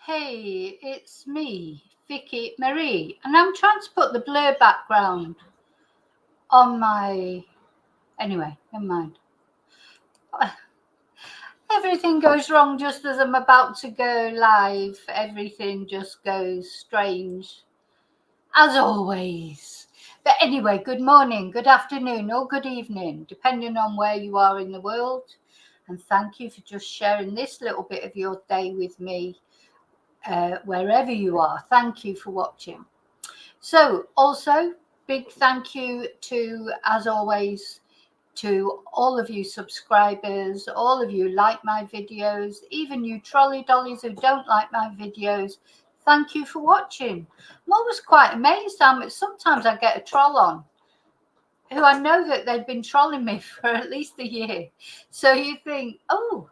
Hey, it's me, Vicki Marie, and I'm trying to put the blur background on my... Anyway, never mind. Everything goes wrong just as I'm about to go live. Everything just goes strange, as always. But anyway, good morning, good afternoon, or good evening, depending on where you are in the world. And thank you for just sharing this little bit of your day with me. Wherever you are, thank you for watching. So also big thank you to, as always, to all of you subscribers, all of you like my videos, even you trolley dollies who don't like my videos. Thank you for watching. I'm always quite amazed how much sometimes I get a troll on who I know that they've been trolling me for at least a year. So you think, oh,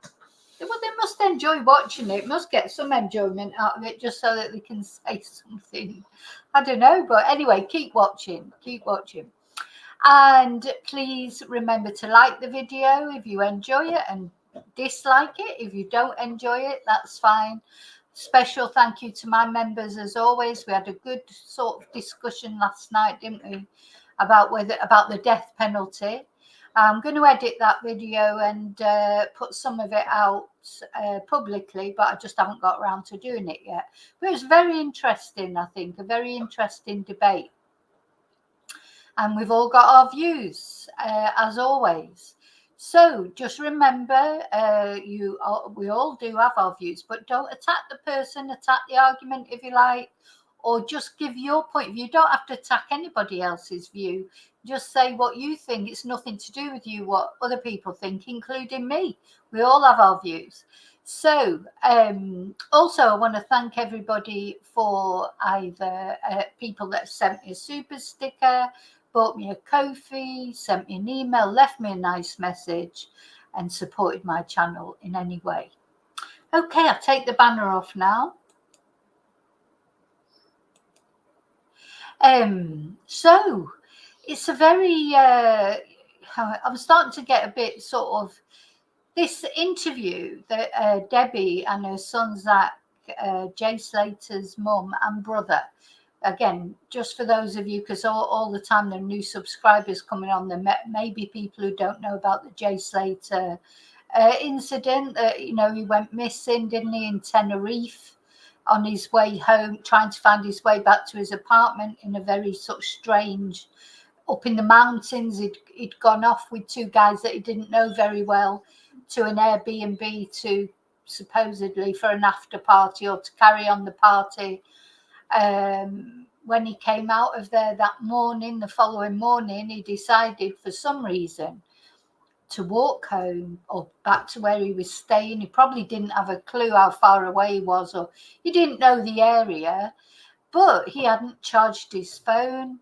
well, they must enjoy watching it, must get some enjoyment out of it just so that they can say something. I don't know, but anyway, keep watching. And please remember to like the video if you enjoy it and dislike it if you don't enjoy it, that's fine. Special thank you to my members as always. We had a good sort of discussion last night, didn't we, about the death penalty. I'm going to edit that video and put some of it out publicly, but I just haven't got around to doing it yet. But it was very interesting, I think, a very interesting debate. And we've all got our views, as always. So just remember, we all do have our views, but don't attack the person, attack the argument if you like, or just give your point of view. You don't have to attack anybody else's view. Just say what you think. It's nothing to do with you, what other people think, including me. We all have our views. So also I want to thank everybody for either people that have sent me a super sticker, bought me a coffee, sent me an email, left me a nice message, and supported my channel in any way. Okay, I'll take the banner off now. So it's a very, I'm starting to get a bit sort of this interview that Debbie and her son Zach, Jay Slater's mum and brother, again, just for those of you, because all the time there are new subscribers coming on, there may be people who don't know about the Jay Slater incident that, you know, he went missing, didn't he, in Tenerife, on his way home, trying to find his way back to his apartment in a very sort of strange, up in the mountains. He'd gone off with two guys that he didn't know very well to an Airbnb to supposedly for an after party or to carry on the party. When he came out of there that morning, the following morning, he decided for some reason to walk home or back to where he was staying. He probably didn't have a clue how far away he was, or he didn't know the area, but he hadn't charged his phone.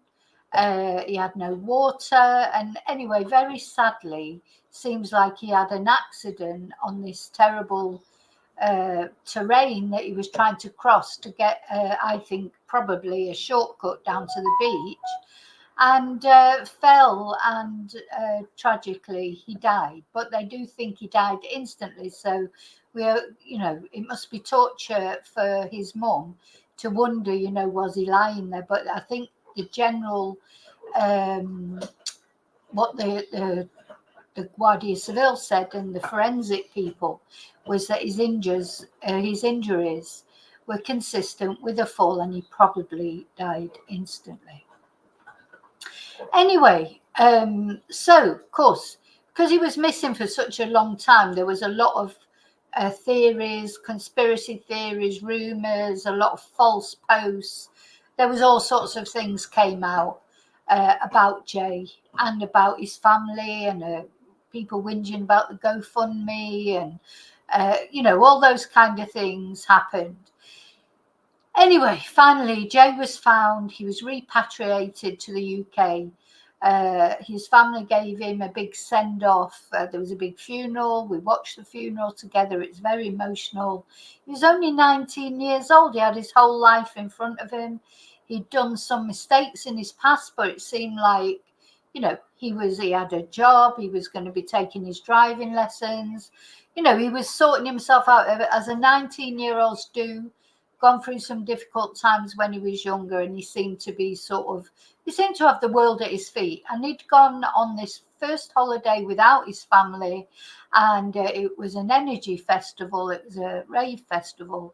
He had no water. And anyway, very sadly, seems like he had an accident on this terrible terrain that he was trying to cross to get, I think, probably a shortcut down to the beach, and fell, and tragically he died. But they do think he died instantly. So it must be torture for his mum to wonder, was he lying there? But I think the general, what the Guardia Civil said and the forensic people was that his injuries were consistent with a fall, and he probably died instantly. Anyway, so of course, because he was missing for such a long time, there was a lot of theories, conspiracy theories, rumors, a lot of false posts. There was all sorts of things came out about Jay and about his family, and people whinging about the GoFundMe, and all those kind of things happened. Anyway, finally, Jay was found. He was repatriated to the UK. His family gave him a big send-off. There was a big funeral. We watched the funeral together. It's very emotional. He was only 19 years old. He had his whole life in front of him. He'd done some mistakes in his past, but it seemed like, he had a job. He was going to be taking his driving lessons. He was sorting himself out as a 19-year-olds do. Gone through some difficult times when he was younger, and he seemed to have the world at his feet. And he'd gone on this first holiday without his family, and it was an energy festival. It was a rave festival.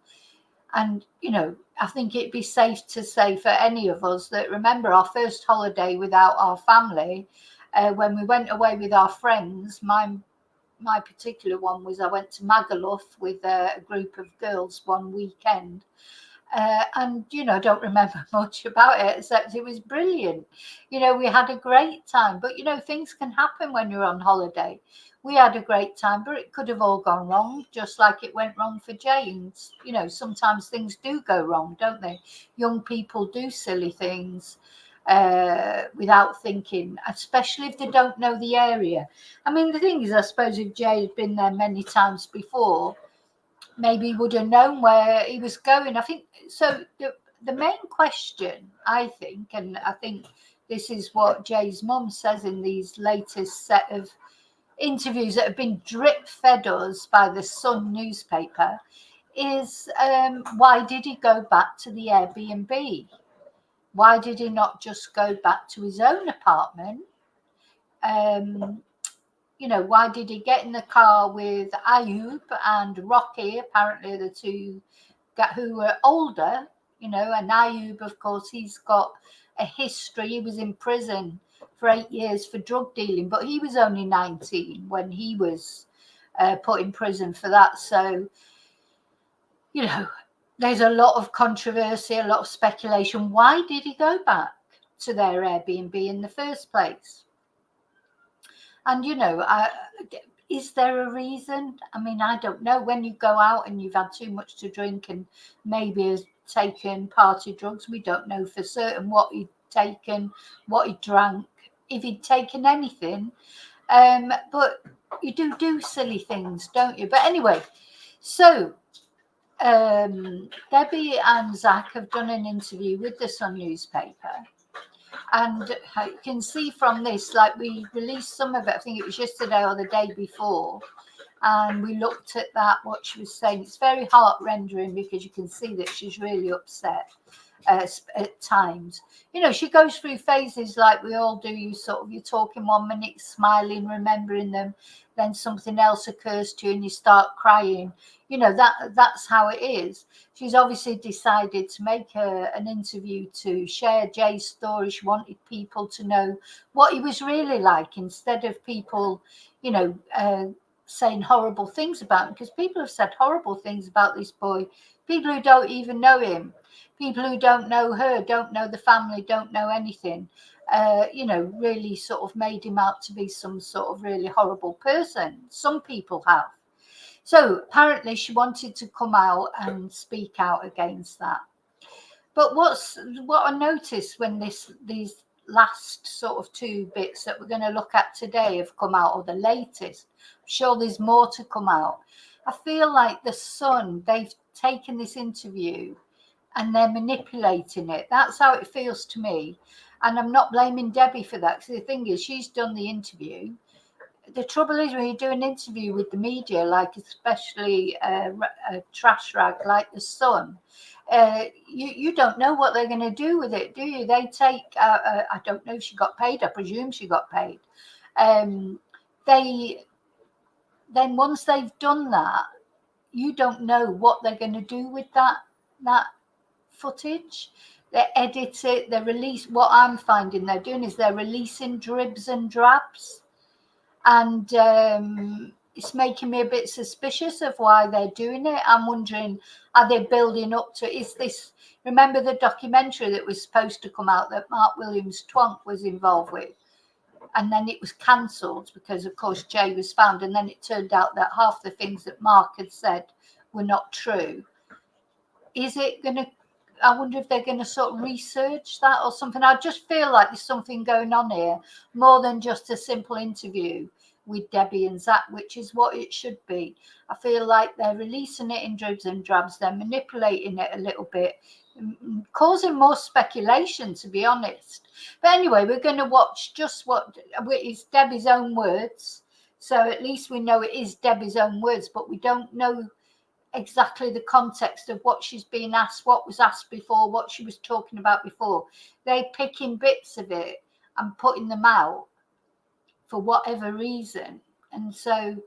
And, I think it'd be safe to say for any of us that remember our first holiday without our family, when we went away with our friends. My particular one was I went to Magaluf with a group of girls one weekend. And, I don't remember much about it, except it was brilliant. We had a great time. But, things can happen when you're on holiday. We had a great time, but it could have all gone wrong, just like it went wrong for James. Sometimes things do go wrong, don't they? Young people do silly things without thinking, especially if they don't know the area. I mean, the thing is, I suppose if Jay had been there many times before, maybe he would have known where he was going. I think so. The main question, I think, and I think this is what Jay's mum says in these latest set of interviews that have been drip fed us by the Sun newspaper, is why did he go back to the Airbnb? Why did he not just go back to his own apartment? Why did he get in the car with Ayub and Rocky, apparently the two who were older, and Ayub, of course, he's got a history. He was in prison for 8 years for drug dealing, but he was only 19 when he was put in prison for that. So, there's a lot of controversy, a lot of speculation. Why did he go back to their Airbnb in the first place? And, is there a reason? I mean, I don't know. When you go out and you've had too much to drink and maybe has taken party drugs, we don't know for certain what he'd taken, what he drank, if he'd taken anything. But you do silly things, don't you? But anyway, so Debbie and Zach have done an interview with the Sun newspaper. And you can see from this, like, we released some of it, I think it was yesterday or the day before, and we looked at that, what she was saying. It's very heart-rendering because you can see that she's really upset at times. She goes through phases like we all do. You're talking 1 minute, smiling, remembering them, then something else occurs to you and you start crying. That's how it is. She's obviously decided to make an interview to share Jay's story. She wanted people to know what he was really like, instead of people, saying horrible things about him, because people have said horrible things about this boy. People who don't even know him, people who don't know her, don't know the family, don't know anything. you know, really sort of made him out to be some sort of really horrible person. Some people have. So apparently she wanted to come out and speak out against that. But what I noticed when these last sort of two bits that we're going to look at today have come out, or the latest, I'm sure there's more to come out. I feel like the Sun, they've taken this interview and they're manipulating it. That's how it feels to me. And I'm not blaming Debbie for that, because the thing is, she's done the interview. The trouble is, when you do an interview with the media, like especially a trash rag like the Sun, you don't know what they're going to do with it, do you? They take, I don't know if she got paid. I presume she got paid. Then once they've done that, you don't know what they're going to do with that footage. They edit it, they release. What I'm finding they're doing is they're releasing dribs and drabs, and it's making me a bit suspicious of why they're doing it. I'm wondering, are they building up to, is this, remember the documentary that was supposed to come out that Mark Williams Twonk was involved with, and then it was cancelled because of course Jay was found, and then it turned out that half the things that Mark had said were not true. Is it going to, I wonder if they're going to sort of research that or something. I just feel like there's something going on here, more than just a simple interview with Debbie and Zach, which is what it should be. I feel like they're releasing it in dribs and drabs. They're manipulating it a little bit, causing more speculation, to be honest. But anyway, we're going to watch just what is Debbie's own words. So at least we know it is Debbie's own words, but we don't know exactly the context of what she's been asked, what was asked before, what she was talking about before. They're picking bits of it and putting them out for whatever reason. And so,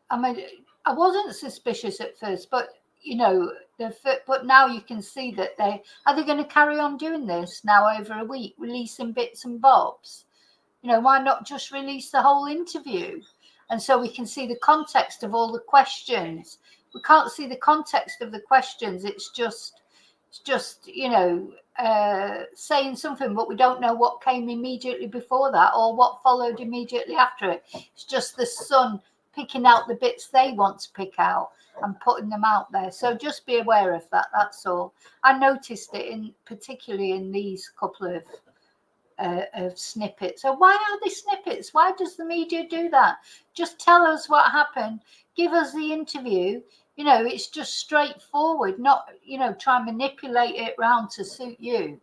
I mean, I wasn't suspicious at first, but you know, but now you can see that they going to carry on doing this now over a week, releasing bits and bobs. You know, why not just release the whole interview? And so we can see the context of all the questions. We can't see the context of the questions. It's just, you know, saying something, but we don't know what came immediately before that or what followed immediately after it. It's just the Sun picking out the bits they want to pick out and putting them out there. So just be aware of that. That's all. I noticed it particularly in these couple of snippets. So why are they snippets? Why does the media do that? Just tell us what happened. Give us the interview. You know, it's just straightforward, not, you know, try and manipulate it round to suit you.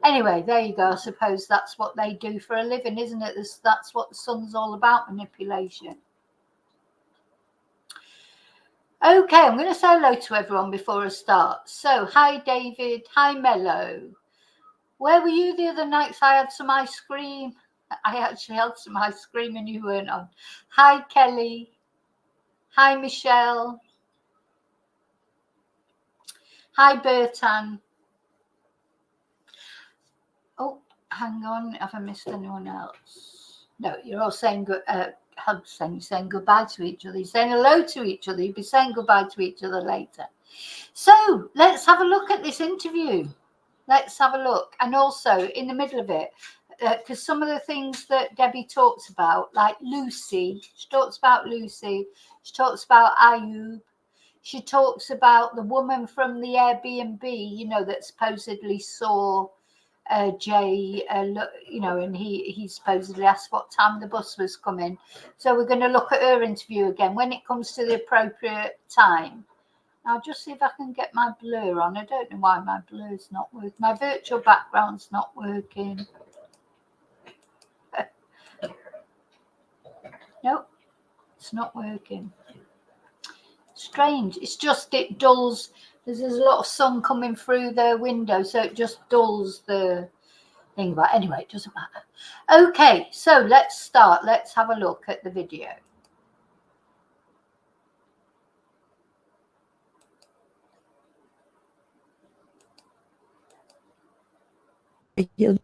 Anyway, there you go. I suppose that's what they do for a living, isn't it? That's what the Sun's all about, manipulation. Okay, I'm going to say hello to everyone before I start. So, hi, David. Hi, Mello. Where were you the other night? I had some ice cream. I actually had some ice cream and you weren't on. Hi, Kelly. Hi, Michelle. Hi, Bertan. Oh, hang on. Have I missed anyone else? No, you're all saying good. You're saying goodbye to each other. You're saying hello to each other. You'll be saying goodbye to each other later. So let's have a look at this interview. Let's have a look. And also in the middle of it, because some of the things that Debbie talks about, like Lucy, she talks about Lucy. She talks about Ayub. She talks about the woman from the Airbnb, you know, that supposedly saw Jay, you know, and he supposedly asked what time the bus was coming. So we're going to look at her interview again when it comes to the appropriate time. I'll just see if I can get my blur on. I don't know why my blur's not working. My virtual background's not working. Nope, it's not working. Strange. It's just, it dulls. There's a lot of sun coming through the window, so it just dulls the thing. But anyway, it doesn't matter. Okay, so let's start. Let's have a look at the video. You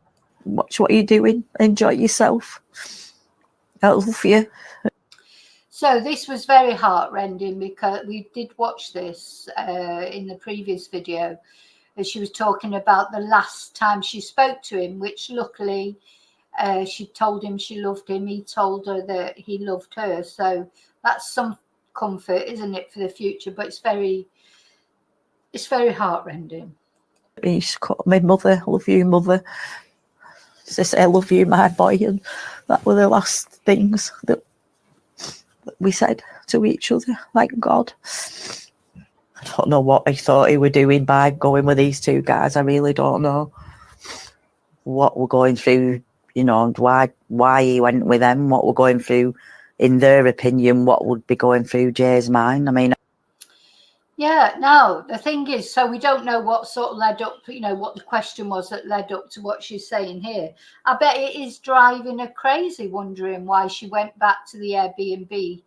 watch what you're doing, enjoy yourself. I love you. So this was very heartrending because we did watch this in the previous video as she was talking about the last time she spoke to him, which luckily She told him she loved him. He told her that he loved her. So that's some comfort, isn't it, for the future? But it's very heartrending. He's called me mother, love you, mother. She said, I love you, my boy. And that were the last things that we said to each other, thank God. I don't know what he thought he were doing by going with these two guys. I really don't know what we're going through, you know, and why he went with them, what we're going through, in their opinion, what would be going through Jay's mind. I mean, yeah, no, the thing is, so we don't know what sort of led up, you know, what the question was that led up to what she's saying here. I bet it is driving her crazy, wondering why she went back to the Airbnb.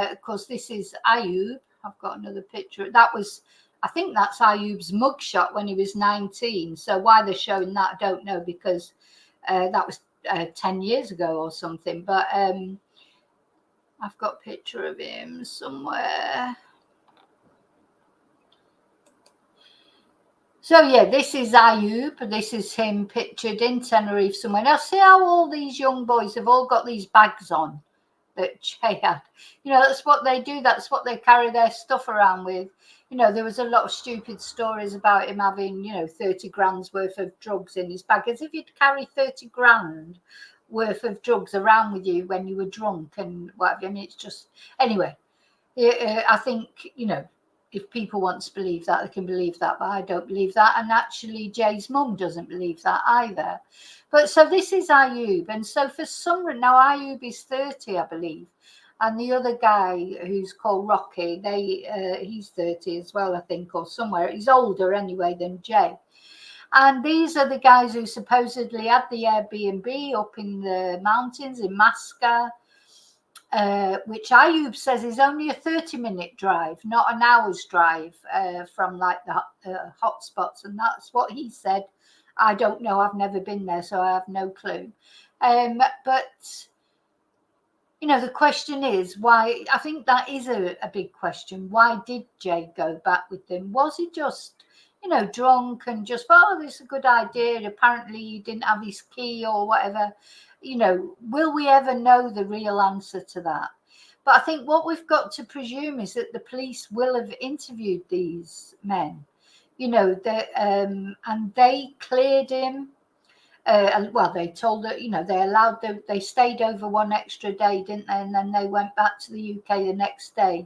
Because this is Ayub. I've got another picture. That was, I think that's Ayub's mugshot when he was 19. So why they're showing that, I don't know, because that was 10 years ago or something. But I've got a picture of him somewhere. So yeah, this is Ayub. This is him pictured in Tenerife somewhere. Now see how all these young boys have all got these bags on that Jay had. You know, that's what they do. That's what they carry their stuff around with. You know, there was a lot of stupid stories about him having, you know, 30 grand's worth of drugs in his bag. As if you'd carry 30 grand worth of drugs around with you when you were drunk and whatever. I mean, it's just, anyway, I think, you know, if people want to believe that, they can believe that, but I don't believe that. And actually, Jay's mum doesn't believe that either. But so this is Ayub. And so for some reason, now Ayub is 30, I believe. And the other guy who's called Rocky, he's 30 as well, I think, or somewhere. He's older anyway than Jay. And these are the guys who supposedly had the Airbnb up in the mountains in Masca. Which Ayub says is only a 30-minute drive, not an hour's drive from like the hot spots. And that's what he said. I don't know. I've never been there, so I have no clue. But, you know, the question is why. I think that is a big question. Why did Jay go back with them? Was he just, you know, drunk and just, oh, this is a good idea. Apparently he didn't have his key or whatever. You know, will we ever know the real answer to that? But I think what we've got to presume is that the police will have interviewed these men, you know, and they cleared him. Well, they told that, you know, they stayed over one extra day, didn't they? And then they went back to the UK the next day.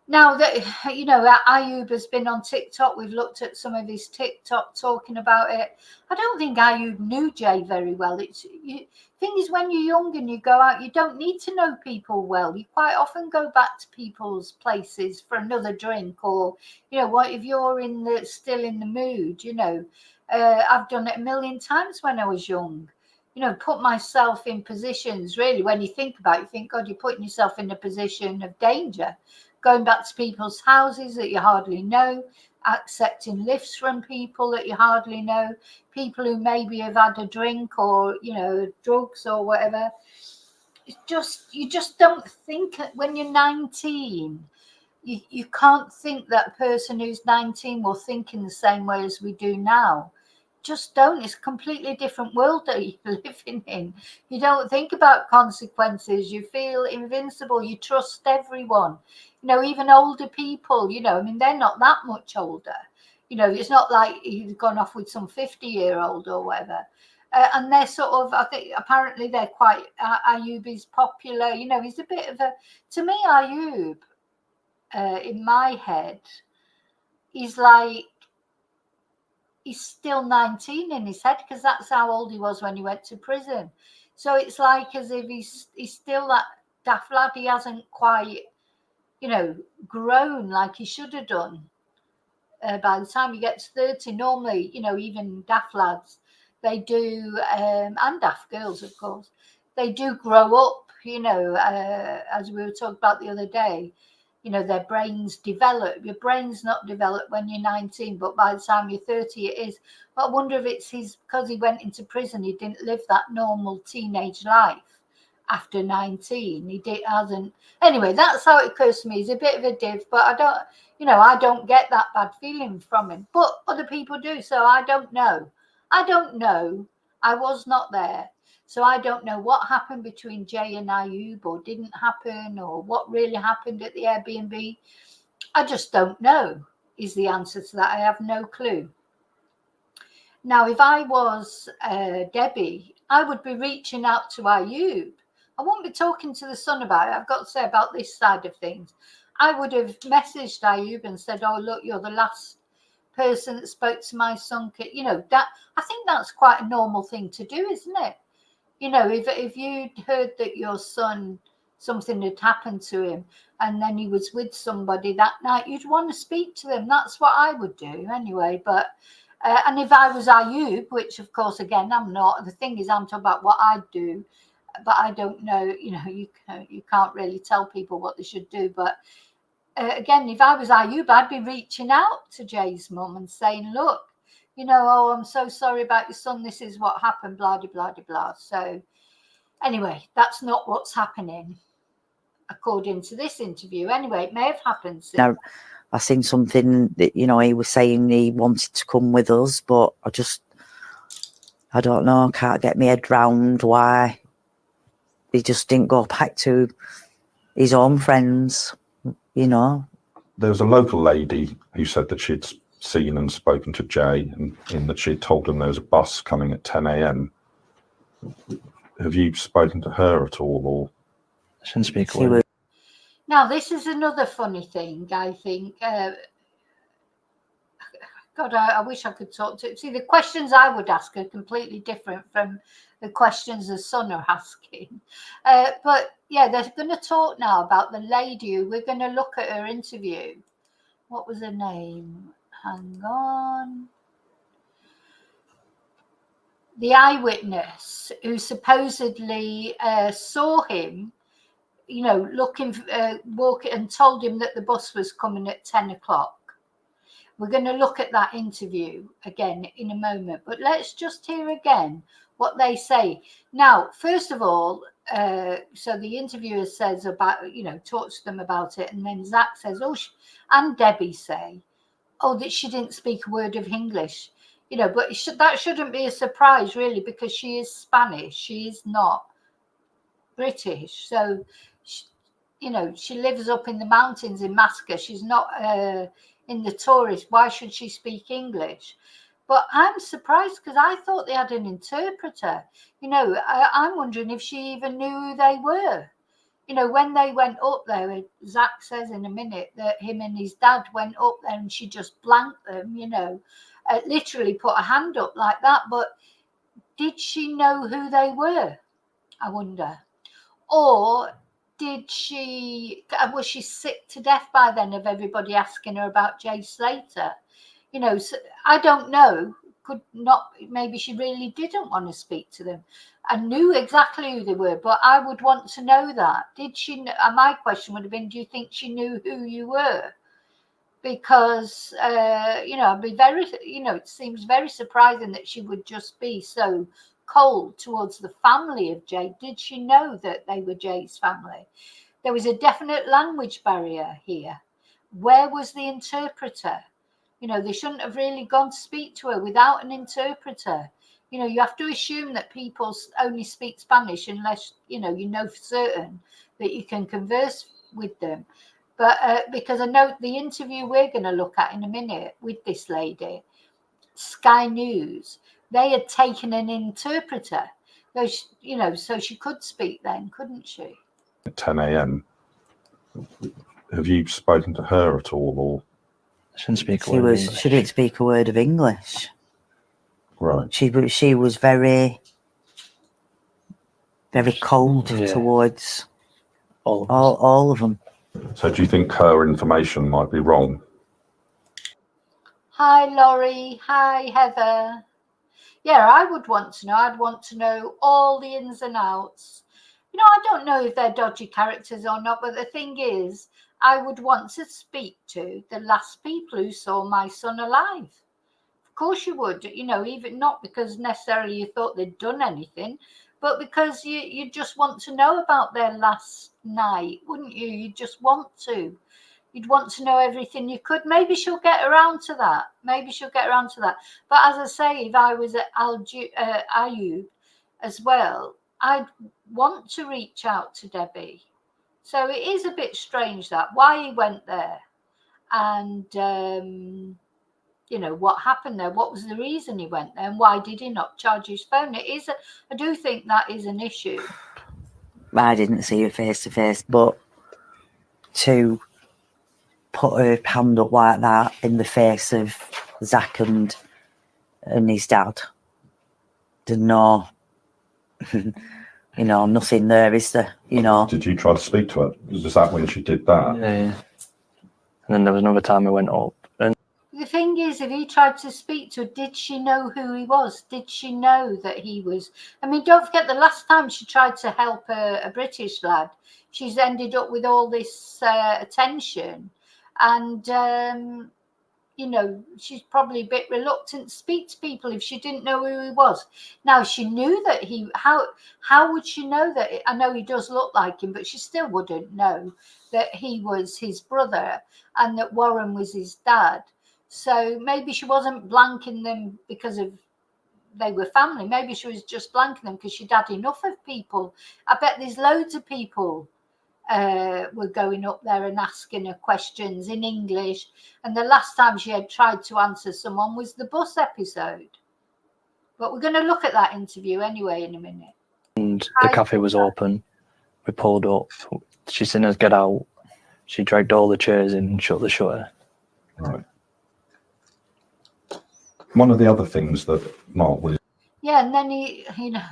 Now that, you know, Ayub has been on TikTok, we've looked at some of his TikTok talking about it. I don't think Ayub knew Jay very well. Thing is, when you're young and you go out, you don't need to know people well. You quite often go back to people's places for another drink, or, you know, what if you're still in the mood, you know. I've done it a million times when I was young. You know, put myself in positions, really, when you think about it, you think, God, you're putting yourself in a position of danger. Going back to people's houses that you hardly know, accepting lifts from people that you hardly know, people who maybe have had a drink or, you know, drugs or whatever. It's just, you just don't think when you're 19. You can't think that a person who's 19 will think in the same way as we do now. Just don't. It's a completely different world that you're living in. You don't think about consequences. You feel invincible. You trust everyone. You know, even older people, you know, I mean, they're not that much older. You know, it's not like he's gone off with some 50-year-old or whatever. And they're sort of, I think, apparently they're quite, Ayub is popular. You know, he's a bit of a, to me, Ayub, in my head, he's still 19 in his head, because that's how old he was when he went to prison. So it's like as if he's still that daft lad. He hasn't quite, you know, grown like he should have done. By the time he gets 30, normally, you know, even daft lads, they do, and daft girls, of course, they do grow up, you know, as we were talking about the other day. You know, their brains develop. Your brain's not developed when you're 19, but by the time you're 30, it is. But I wonder if it's because he went into prison, he didn't live that normal teenage life after 19. Hasn't. Anyway, that's how it occurs to me. He's a bit of a div, but I don't get that bad feeling from him. But other people do, so I don't know. I was not there. So I don't know what happened between Jay and Ayub, or didn't happen, or what really happened at the Airbnb. I just don't know is the answer to that. I have no clue. Now, if I was Debbie, I would be reaching out to Ayub. I won't be talking to the son about it. I've got to say about this side of things. I would have messaged Ayub and said, oh, look, you're the last person that spoke to my son. You know, that I think that's quite a normal thing to do, isn't it? You know, if you'd heard that your son, something had happened to him, and then he was with somebody that night, you'd want to speak to them. That's what I would do anyway. But and if I was Ayub, which of course, again, I'm not. The thing is, I'm talking about what I'd do, but I don't know. You know, you can't really tell people what they should do. But again, if I was Ayub, I'd be reaching out to Jay's mum and saying, look, you know, oh, I'm so sorry about your son. This is what happened, blah, blah, blah, blah, blah. So anyway, that's not what's happening, according to this interview. Anyway, it may have happened since. Now, I seen something that, you know, he was saying he wanted to come with us, but I don't know, I can't get my head round why he just didn't go back to his own friends, you know. There was a local lady who said that she'd seen and spoken to Jay, and in that she'd told him there was a bus coming at 10 a.m. Have you spoken to her at all, or? I shouldn't speak a word. Now, this is another funny thing, I think. God, I wish I could talk to. See, the questions I would ask are completely different from the questions the son are asking. But yeah, they're going to talk now about the lady who we're going to look at her interview. What was her name? Hang on. The eyewitness who supposedly saw him, you know, walking, and told him that the bus was coming at 10 o'clock. We're going to look at that interview again in a moment, but let's just hear again what they say. Now, first of all, so the interviewer says about, you know, talks to them about it, and then Zach says, oh, and Debbie say, oh, that she didn't speak a word of English, you know, but that shouldn't be a surprise, really, because she is Spanish. She is not British. So, you know, she lives up in the mountains in Masca. She's not in the tourist. Why should she speak English? But I'm surprised because I thought they had an interpreter. You know, I'm wondering if she even knew who they were. You know, when they went up there, Zach says in a minute that him and his dad went up there and she just blanked them, you know, literally put a hand up like that. But did she know who they were? I wonder. Or was she sick to death by then of everybody asking her about Jay Slater? You know, so I don't know. Could not, maybe she really didn't want to speak to them and knew exactly who they were, but I would want to know that. Did she know? My question would have been, do you think she knew who you were? Because, you know, I'd be very, you know, it seems very surprising that she would just be so cold towards the family of Jay. Did she know that they were Jay's family? There was a definite language barrier here. Where was the interpreter? You know, they shouldn't have really gone to speak to her without an interpreter. You know, you have to assume that people only speak Spanish unless, you know for certain that you can converse with them. But because I know the interview we're going to look at in a minute with this lady, Sky News, they had taken an interpreter. You know, so she could speak then, couldn't she? At 10 a.m. Have you spoken to her at all, or? I shouldn't speak a word of English. She didn't speak a word of English. Right. She was very, very cold towards all of them. So do you think her information might be wrong? Hi, Laurie. Hi, Heather. Yeah, I would want to know. I'd want to know all the ins and outs. You know, I don't know if they're dodgy characters or not, but the thing is, I would want to speak to the last people who saw my son alive. Of course you would, you know, even not because necessarily you thought they'd done anything, but because you just want to know about their last night, wouldn't you? You just want to. You'd want to know everything you could. Maybe she'll get around to that. But as I say, if I was at Ayub, as well, I'd want to reach out to Debbie. So it is a bit strange that why he went there, and you know, what happened there, what was the reason he went there, and why did he not charge his phone? It is I do think that is an issue. I didn't see her face to face, but to put her hand up like that in the face of Zach and his dad, there's no, you know, nothing there, is there? You know. Did you try to speak to her? Was that when she did that? Yeah. And then there was another time I went up. And The thing is, if he tried to speak to her, did she know who he was? Did she know that he was? I mean, don't forget the last time she tried to help a British lad, she's ended up with all this attention. And, you know, she's probably a bit reluctant to speak to people if she didn't know who he was. Now, she knew that how would she know that? I know he does look like him, but she still wouldn't know that he was his brother and that Warren was his dad. So maybe she wasn't blanking them because of they were family. Maybe she was just blanking them because she'd had enough of people. I bet there's loads of people were going up there and asking her questions in English. And the last time she had tried to answer someone was the bus episode. But we're going to look at that interview anyway in a minute. And the cafe was open. We pulled up. She seen us get out. She dragged all the chairs in and shut the shutter. Right. One of the other things that Mark was... Yeah, and then he, you know,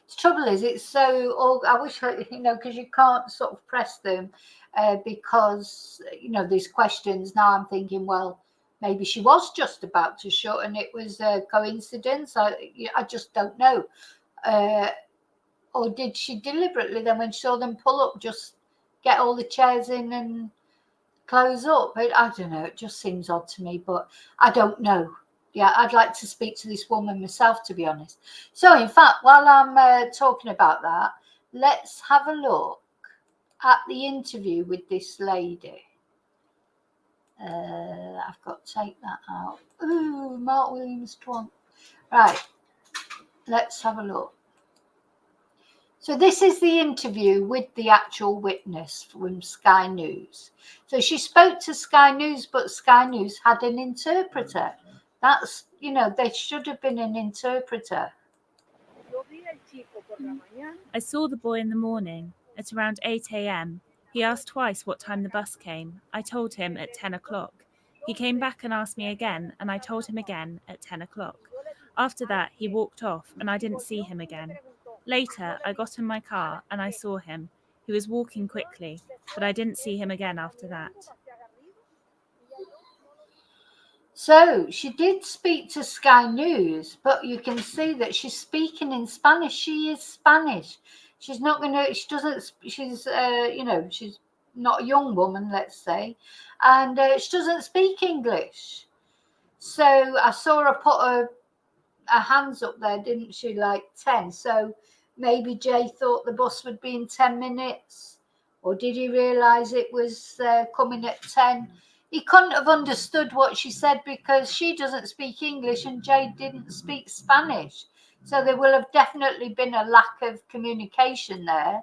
the trouble is it's so, I wish, you know, because you can't sort of press them because, you know, these questions. Now I'm thinking, well, maybe she was just about to shut and it was a coincidence. I just don't know. Or did she deliberately then when she saw them pull up just get all the chairs in and close up? I don't know. It just seems odd to me, but I don't know. Yeah, I'd like to speak to this woman myself, to be honest. So, in fact, while I'm talking about that, let's have a look at the interview with this lady. I've got to take that out. Ooh, Mark Williams Trump. Right, let's have a look. So this is the interview with the actual witness from Sky News. So she spoke to Sky News, but Sky News had an interpreter. That's, you know, there should have been an interpreter. I saw the boy in the morning at around 8 a.m. He asked twice what time the bus came. I told him at 10 o'clock. He came back and asked me again, and I told him again at 10 o'clock. After that, he walked off, and I didn't see him again. Later, I got in my car, and I saw him. He was walking quickly, but I didn't see him again after that. So she did speak to Sky News, but you can see that she's speaking in Spanish. She is Spanish. She's not going to, she doesn't, she's, you know, she's not a young woman, let's say, and she doesn't speak English. So I saw her put her hands up there, didn't she, like 10. So maybe Jay thought the bus would be in 10 minutes, or did he realise it was coming at 10? He couldn't have understood what she said because she doesn't speak English and Jay didn't speak Spanish. So there will have definitely been a lack of communication there.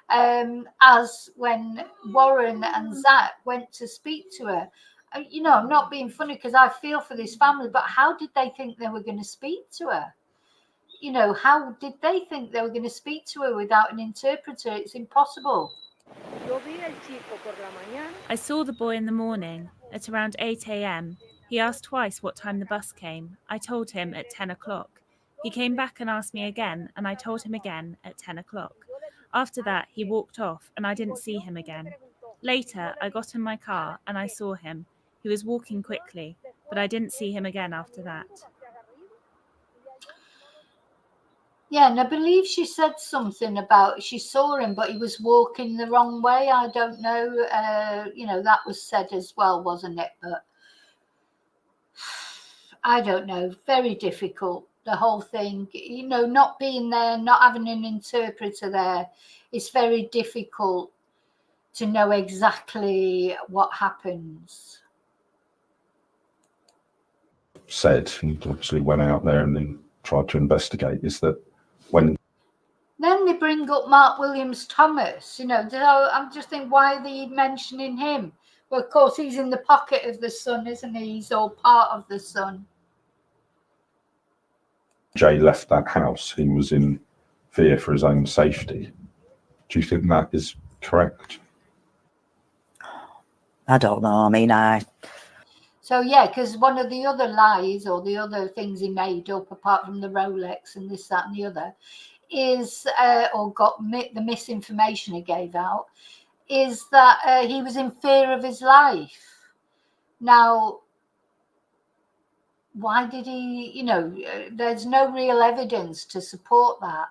As when Warren and Zach went to speak to her. You know, I'm not being funny because I feel for this family, but how did they think they were going to speak to her? You know, how did they think they were going to speak to her without an interpreter? It's impossible. I saw the boy in the morning at around 8 a.m. He asked twice what time the bus came. I told him at 10 o'clock. He came back and asked me again, and I told him again at 10 o'clock. After that, he walked off, and I didn't see him again. Later, I got in my car, and I saw him. He was walking quickly, but I didn't see him again after that. Yeah, and I believe she said something about she saw him, but he was walking the wrong way. I don't know. You know, that was said as well, wasn't it? But I don't know. Very difficult. The whole thing, you know, not being there, not having an interpreter there, it's very difficult to know exactly what happens. Said, and obviously went out there and then tried to investigate, is that when up Mark Williams Thomas, so I'm just thinking, why are they mentioning him? Well, of course, he's in the pocket of the sun, isn't he? He's all part of the sun. Jay left that house, he was in fear for his own safety. Do you think that is correct? I don't know. I mean, So, yeah, because one of the other lies or the other things he made up, apart from the Rolex and this, that and the other, is, the misinformation he gave out, is that he was in fear of his life. Now, why did he, there's no real evidence to support that.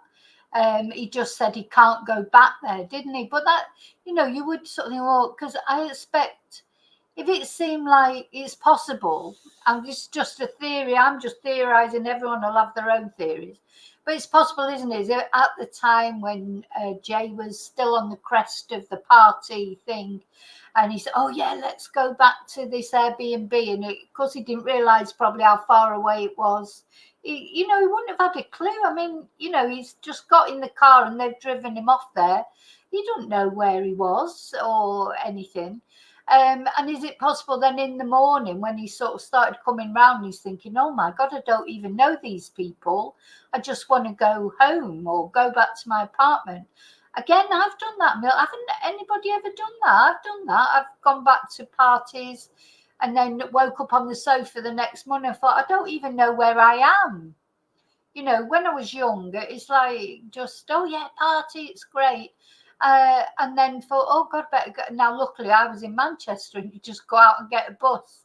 He just said he can't go back there, didn't he? But that, you would sort of think, well, because I expect, if it seemed like it's possible, and it's just a theory, I'm just theorizing, everyone will have their own theories, but it's possible, isn't it? At the time when Jay was still on the crest of the party thing, and he said, oh, yeah, let's go back to this Airbnb. And of course, he didn't realize probably how far away it was. He wouldn't have had a clue. I mean, he's just got in the car and they've driven him off there. He didn't know where he was or anything. And is it possible then in the morning when he sort of started coming round, he's thinking, oh, my God, I don't even know these people. I just want to go home or go back to my apartment. Again, I've done that, Mill. Haven't anybody ever done that? I've done that. I've gone back to parties and then woke up on the sofa the next morning and thought, I don't even know where I am. When I was young, it's like just, oh, yeah, party, it's great. And then thought, oh, God, better go. Now, luckily, I was in Manchester and you just go out and get a bus.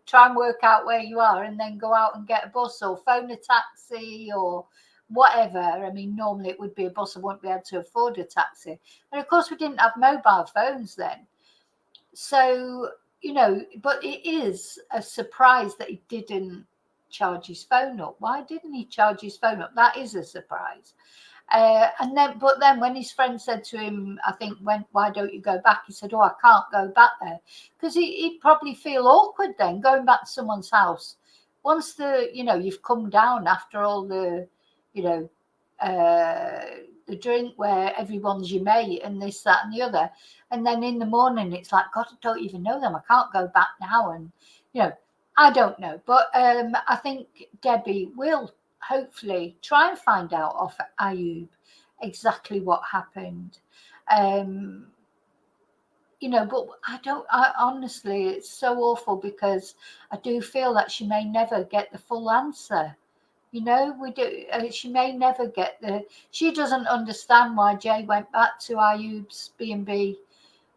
Try and work out where you are and then go out and get a bus or phone a taxi or whatever. I mean, normally it would be a bus. I wouldn't be able to afford a taxi. And of course, we didn't have mobile phones then. So, but it is a surprise that he didn't charge his phone up. Why didn't he charge his phone up? That is a surprise. But then when his friend said to him, I think, why don't you go back? He said, oh, I can't go back there. Because he'd probably feel awkward then going back to someone's house. Once you've come down after all the, the drink where everyone's your mate and this, that and the other. And then in the morning, it's like, God, I don't even know them. I can't go back now. And, I don't know. But I think Debbie will hopefully try and find out off Ayub exactly what happened. But I honestly, it's so awful because I do feel that she may never get the full answer. We do. She may never get she doesn't understand why Jay went back to Ayub's B&B.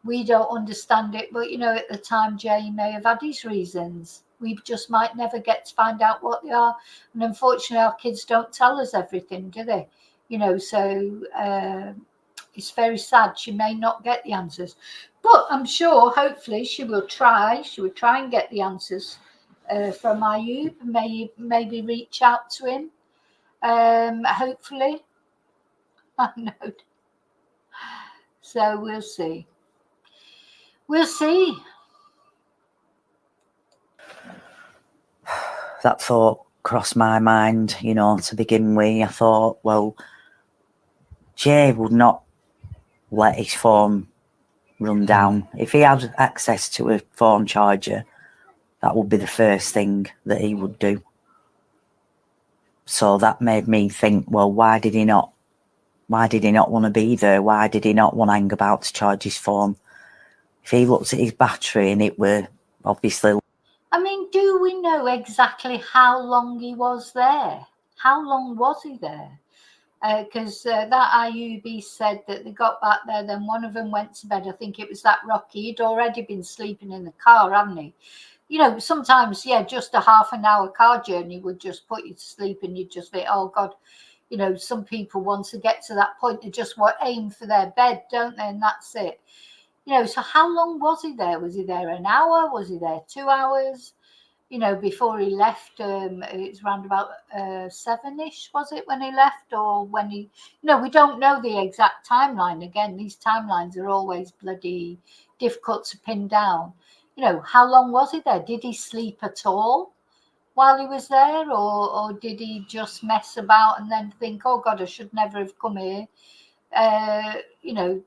We don't understand it, but at the time Jay may have had his reasons. We just might never get to find out what they are. And unfortunately, our kids don't tell us everything, do they? So it's very sad. She may not get the answers. But I'm sure, hopefully, she will try. She will try and get the answers from Ayub. Maybe reach out to him. Hopefully. I know. So we'll see. We'll see. that thought crossed my mind, to begin with. I thought, well, Jay would not let his phone run down. If he had access to a phone charger, that would be the first thing that he would do. So that made me think, well, why did he not want to be there? Why did he not want to hang about to charge his phone? If he looked at his battery and it were obviously... I mean, do we know exactly how long he was there? How long was he there? Because that Ayub said that they got back there, then one of them went to bed. I think it was that Rocky. He'd already been sleeping in the car, hadn't he? Sometimes, just a half an hour car journey would just put you to sleep and you'd just think, oh, God, some people, once they get to that point, they just aim for their bed, don't they? And that's it. So how long was he there? Was he there an hour? Was he there 2 hours? Before he left, it's around about 7-ish, was it, when he left? Or when he, we don't know the exact timeline. Again, these timelines are always bloody difficult to pin down. How long was he there? Did he sleep at all while he was there? Or did he just mess about and then think, oh, God, I should never have come here? you know,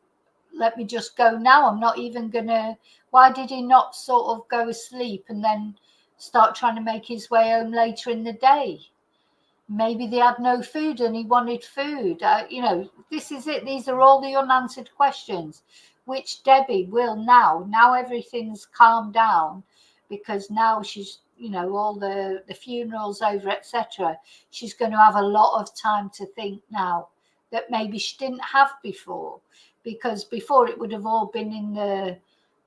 let me just go now. I'm not even gonna. Why did he not sort of go asleep and then start trying to make his way home later in the day? Maybe they had no food and he wanted food. You know, this is it. These are all the unanswered questions, which Debbie will now everything's calmed down, because now she's, you know, all the funerals over, etc. She's going to have a lot of time to think now that maybe she didn't have before, because before it would have all been in the,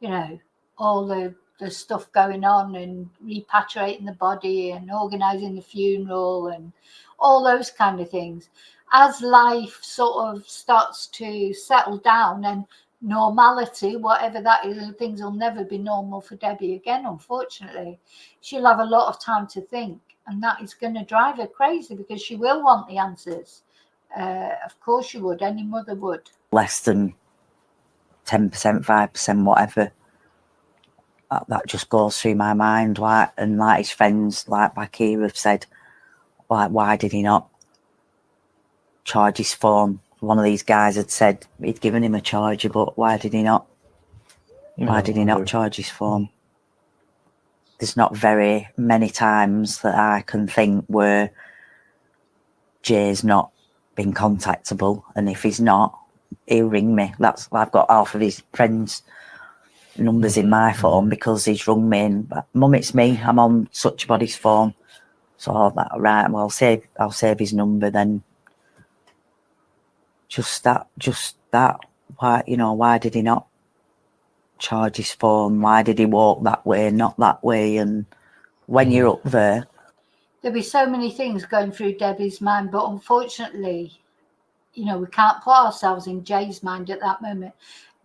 you know, all the stuff going on and repatriating the body and organising the funeral and all those kind of things. As life sort of starts to settle down and normality, whatever that is, things will never be normal for Debbie again, unfortunately. She'll have a lot of time to think, and that is going to drive her crazy, because she will want the answers. Of course she would, any mother would. Less than 10%, 5%, whatever. That just goes through my mind. Like, and like his friends, like back here, have said, like, why did he not charge his phone? One of these guys had said he'd given him a charger, but why did he not? Why did he not charge his phone? There's not very many times that I can think where Jay's not been contactable, and if he's not, he'll ring me. I've got half of his friends' numbers in my phone because he's rung me and, Mum, it's me, I'm on such body's phone. So that, right, well, I'll save his number then. Just that. Why, you know, why did he not charge his phone? Why did he walk that way, not that way? And when you're up there, there'll be so many things going through Debbie's mind, but unfortunately, you know, we can't put ourselves in Jay's mind at that moment.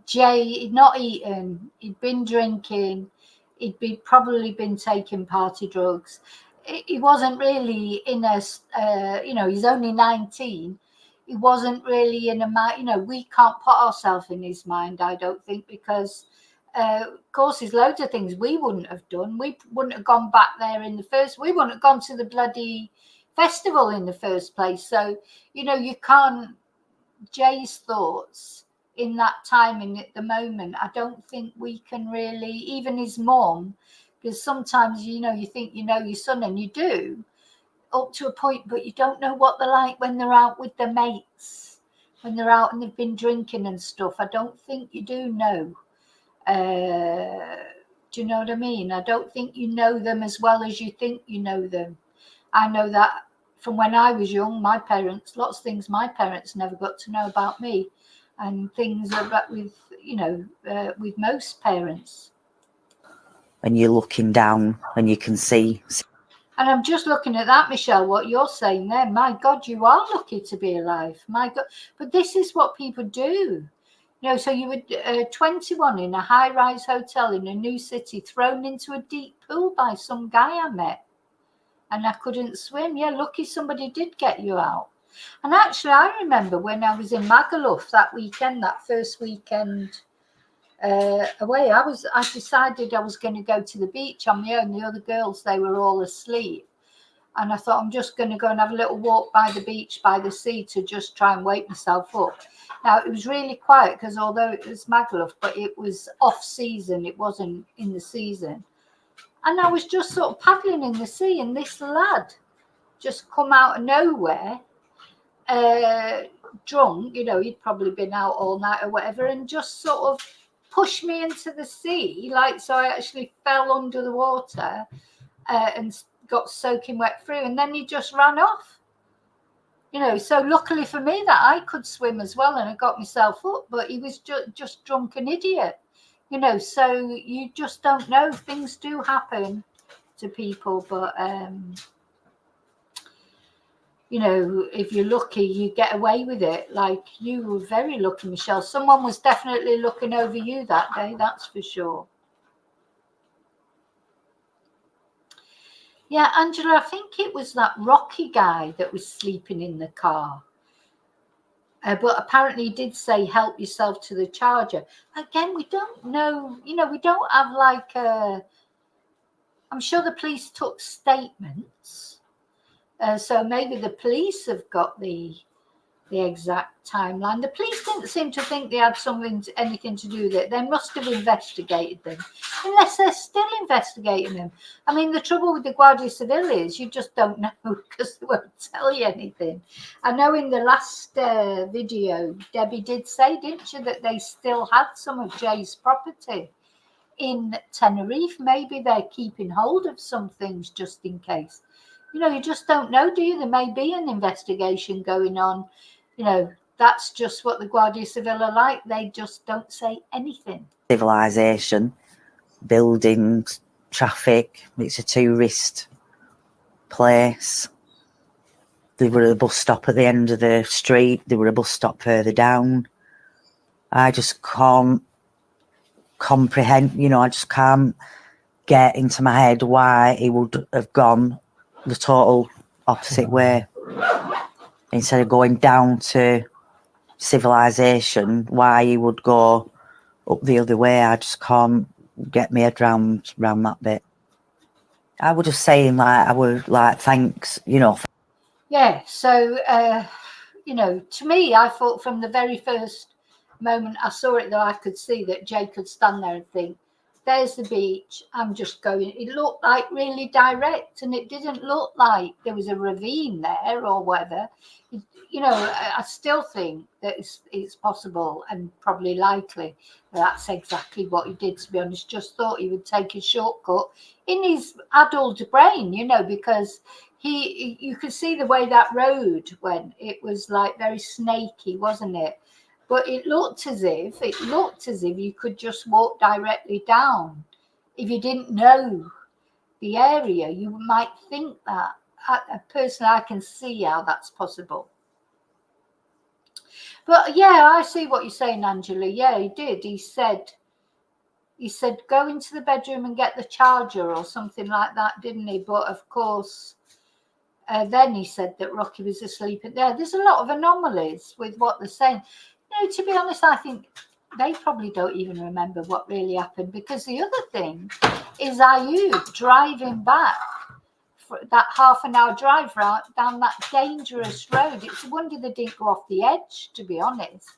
Jay, he'd not eaten, he'd been drinking, he'd probably been taking party drugs. He wasn't really in a, you know, he's only 19. He wasn't really in a mind, you know, we can't put ourselves in his mind, I don't think, because, of course, there's loads of things we wouldn't have done. We wouldn't have gone back there we wouldn't have gone to the bloody festival in the first place. So, you know, you can't, Jay's thoughts in that timing at the moment, I don't think we can really, even his mom, because sometimes, you know, you think you know your son, and you do up to a point, but you don't know what they're like when they're out with their mates, when they're out and they've been drinking and stuff. I don't think you do know. Do you know what I mean? I don't think you know them as well as you think you know them. I know that from when I was young, my parents, lots of things my parents never got to know about me, and things about with, you know, with most parents. when you're looking down and you can see. And I'm just looking at that, Michelle, what you're saying there. My God, you are lucky to be alive. My God. But this is what people do. You know, so you were 21 in a high-rise hotel in a new city, thrown into a deep pool by some guy I met. And I couldn't swim. Yeah, lucky somebody did get you out. And actually, I remember when I was in Magaluf that weekend, that first weekend away, I decided I was going to go to the beach on my own. The other girls, they were all asleep. And I thought, I'm just going to go and have a little walk by the beach, by the sea, to just try and wake myself up. Now, it was really quiet because although it was Magaluf, but it was off season. It wasn't in the season. And I was just sort of paddling in the sea, and this lad just come out of nowhere, drunk, you know, he'd probably been out all night or whatever, and just sort of pushed me into the sea, like, so I actually fell under the water and got soaking wet through, and then he just ran off. You know, so luckily for me that I could swim as well, and I got myself up, but he was just drunk and idiot. You know, so you just don't know. Things do happen to people, but you know, if you're lucky, you get away with it. Like, you were very lucky, Michelle. Someone was definitely looking over you that day, that's for sure. Yeah, Angela, I think it was that Rocky guy that was sleeping in the car. But apparently he did say, help yourself to the charger. Again, we don't know, you know, we don't have like I'm sure the police took statements. So maybe the police have got the the exact timeline. The police didn't seem to think they had anything to do with it. They must have investigated them, unless they're still investigating them. I mean, the trouble with the Guardia Civil is you just don't know because they won't tell you anything. I know in the last video, Debbie did say, didn't she, that they still had some of Jay's property in Tenerife. Maybe they're keeping hold of some things just in case. You know, you just don't know, do you? There may be an investigation going on. You know, that's just what the Guardia Civil are like. They just don't say anything. Civilization, buildings, traffic. It's a tourist place. There were a bus stop at the end of the street. There were a bus stop further down. I just can't comprehend, you know, I just can't get into my head why he would have gone the total opposite way. Instead of going down to civilization, why he would go up the other way. I just can't get my head round that bit. I was just saying, like, I would like, thanks, you know. Yeah, so, you know, to me, I thought from the very first moment I saw it that I could see that Jay could stand there and think, there's the beach, I'm just going. It looked like really direct, and it didn't look like there was a ravine there or whatever. You know, I still think that it's possible and probably likely that's exactly what he did, to be honest. Just thought he would take a shortcut in his adult brain, you know, because you could see the way that road went. It was like very snaky, wasn't it? But it looked as if you could just walk directly down. If you didn't know the area, you might think that. Personally, I can see how that's possible. But yeah, I see what you're saying, Angela. Yeah, he did. He said, go into the bedroom and get the charger or something like that, didn't he? But of course, then he said that Rocky was asleep. There's a lot of anomalies with what they're saying. You know, to be honest, I think they probably don't even remember what really happened, because the other thing is Ayub driving back for that half-an-hour drive down that dangerous road. It's a wonder they didn't go off the edge, to be honest.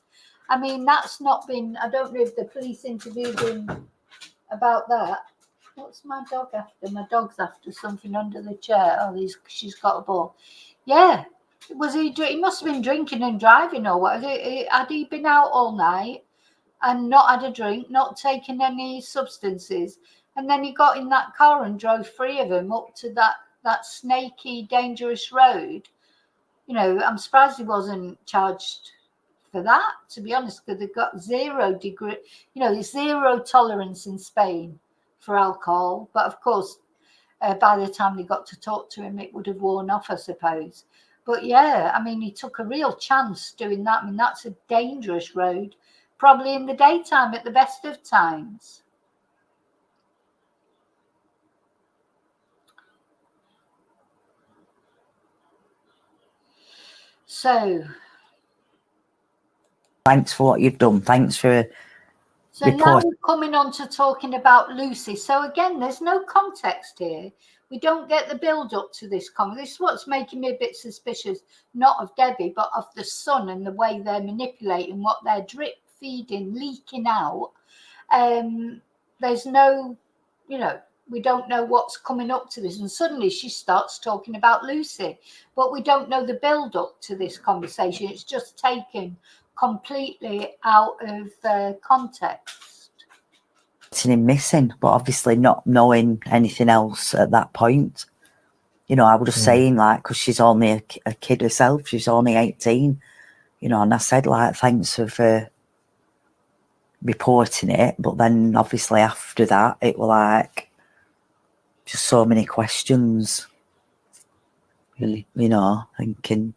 I mean, that's not been, I don't know if the police interviewed him about that. What's my dog after? My dog's after something under the chair. Oh, she's got a ball. Yeah. He must have been drinking and driving or what? Had he been out all night and not had a drink, not taken any substances, and then he got in that car and drove 3 of them up to that snaky, dangerous road? You know, I'm surprised he wasn't charged for that, to be honest, because they've got 0 degree, you know, there's 0 tolerance in Spain for alcohol. But of course, by the time they got to talk to him, it would have worn off, I suppose. But yeah, I mean, he took a real chance doing that. I mean, that's a dangerous road, probably in the daytime at the best of times. So, thanks for what you've done. Thanks for now we're coming on to talking about Lucy. So again, there's no context here. We don't get the build up to this comment. This is what's making me a bit suspicious, not of Debbie, but of the Sun and the way they're manipulating what they're drip feeding, leaking out. There's no, you know, we don't know what's coming up to this. And suddenly she starts talking about Lucy, but we don't know the build up to this conversation. It's just taken completely out of context. him missing, but obviously not knowing anything else at that point. You know, I was just saying, like, because she's only a kid herself, she's only 18, you know, and I said, like, thanks for reporting it, but then obviously after that, it was like just so many questions, really, you know, thinking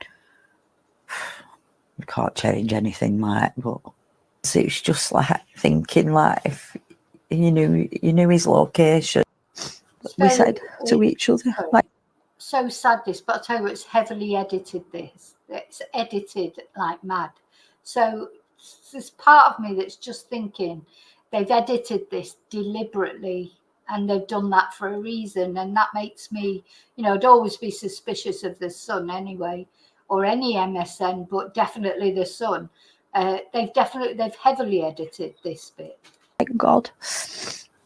we can't change anything, like, but it's just like thinking, like, if you knew his location, we said to each other, like, so sad this, but I tell you, it's heavily edited. It's edited like mad. So there's part of me that's just thinking they've edited this deliberately, and they've done that for a reason, and that makes me, you know, I'd always be suspicious of the Sun anyway, or any MSN, but definitely the Sun. They've heavily edited this bit. Thank God.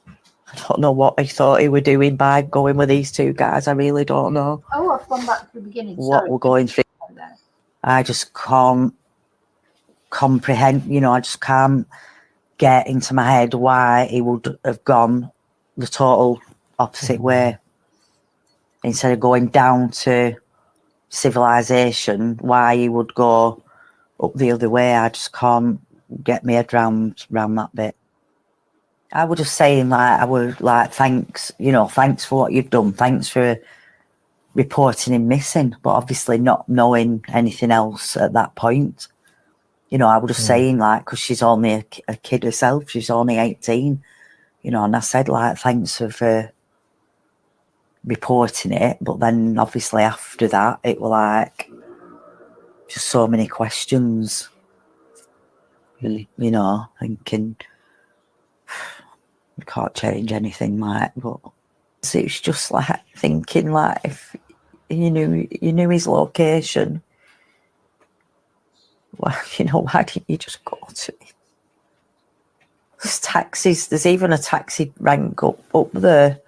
I don't know what he thought he were doing by going with these two guys. I really don't know Oh, I've gone back to the beginning. what Sorry. we're going through. I just can't comprehend, I just can't get into my head why he would have gone the total opposite way. Instead of going down to civilization, why he would go up the other way. I just can't get my head round that bit. I was just saying, thanks, thanks for what you've done. Thanks for reporting him missing, but obviously not knowing anything else at that point. I was just saying, because she's only a kid herself, she's only 18, and I said, thanks for reporting it. But then obviously after that, it was just so many questions, thinking, we can't change anything, but it's just thinking, if you knew his location, well, why didn't you just go to it? There's taxis. There's even a taxi rank up there.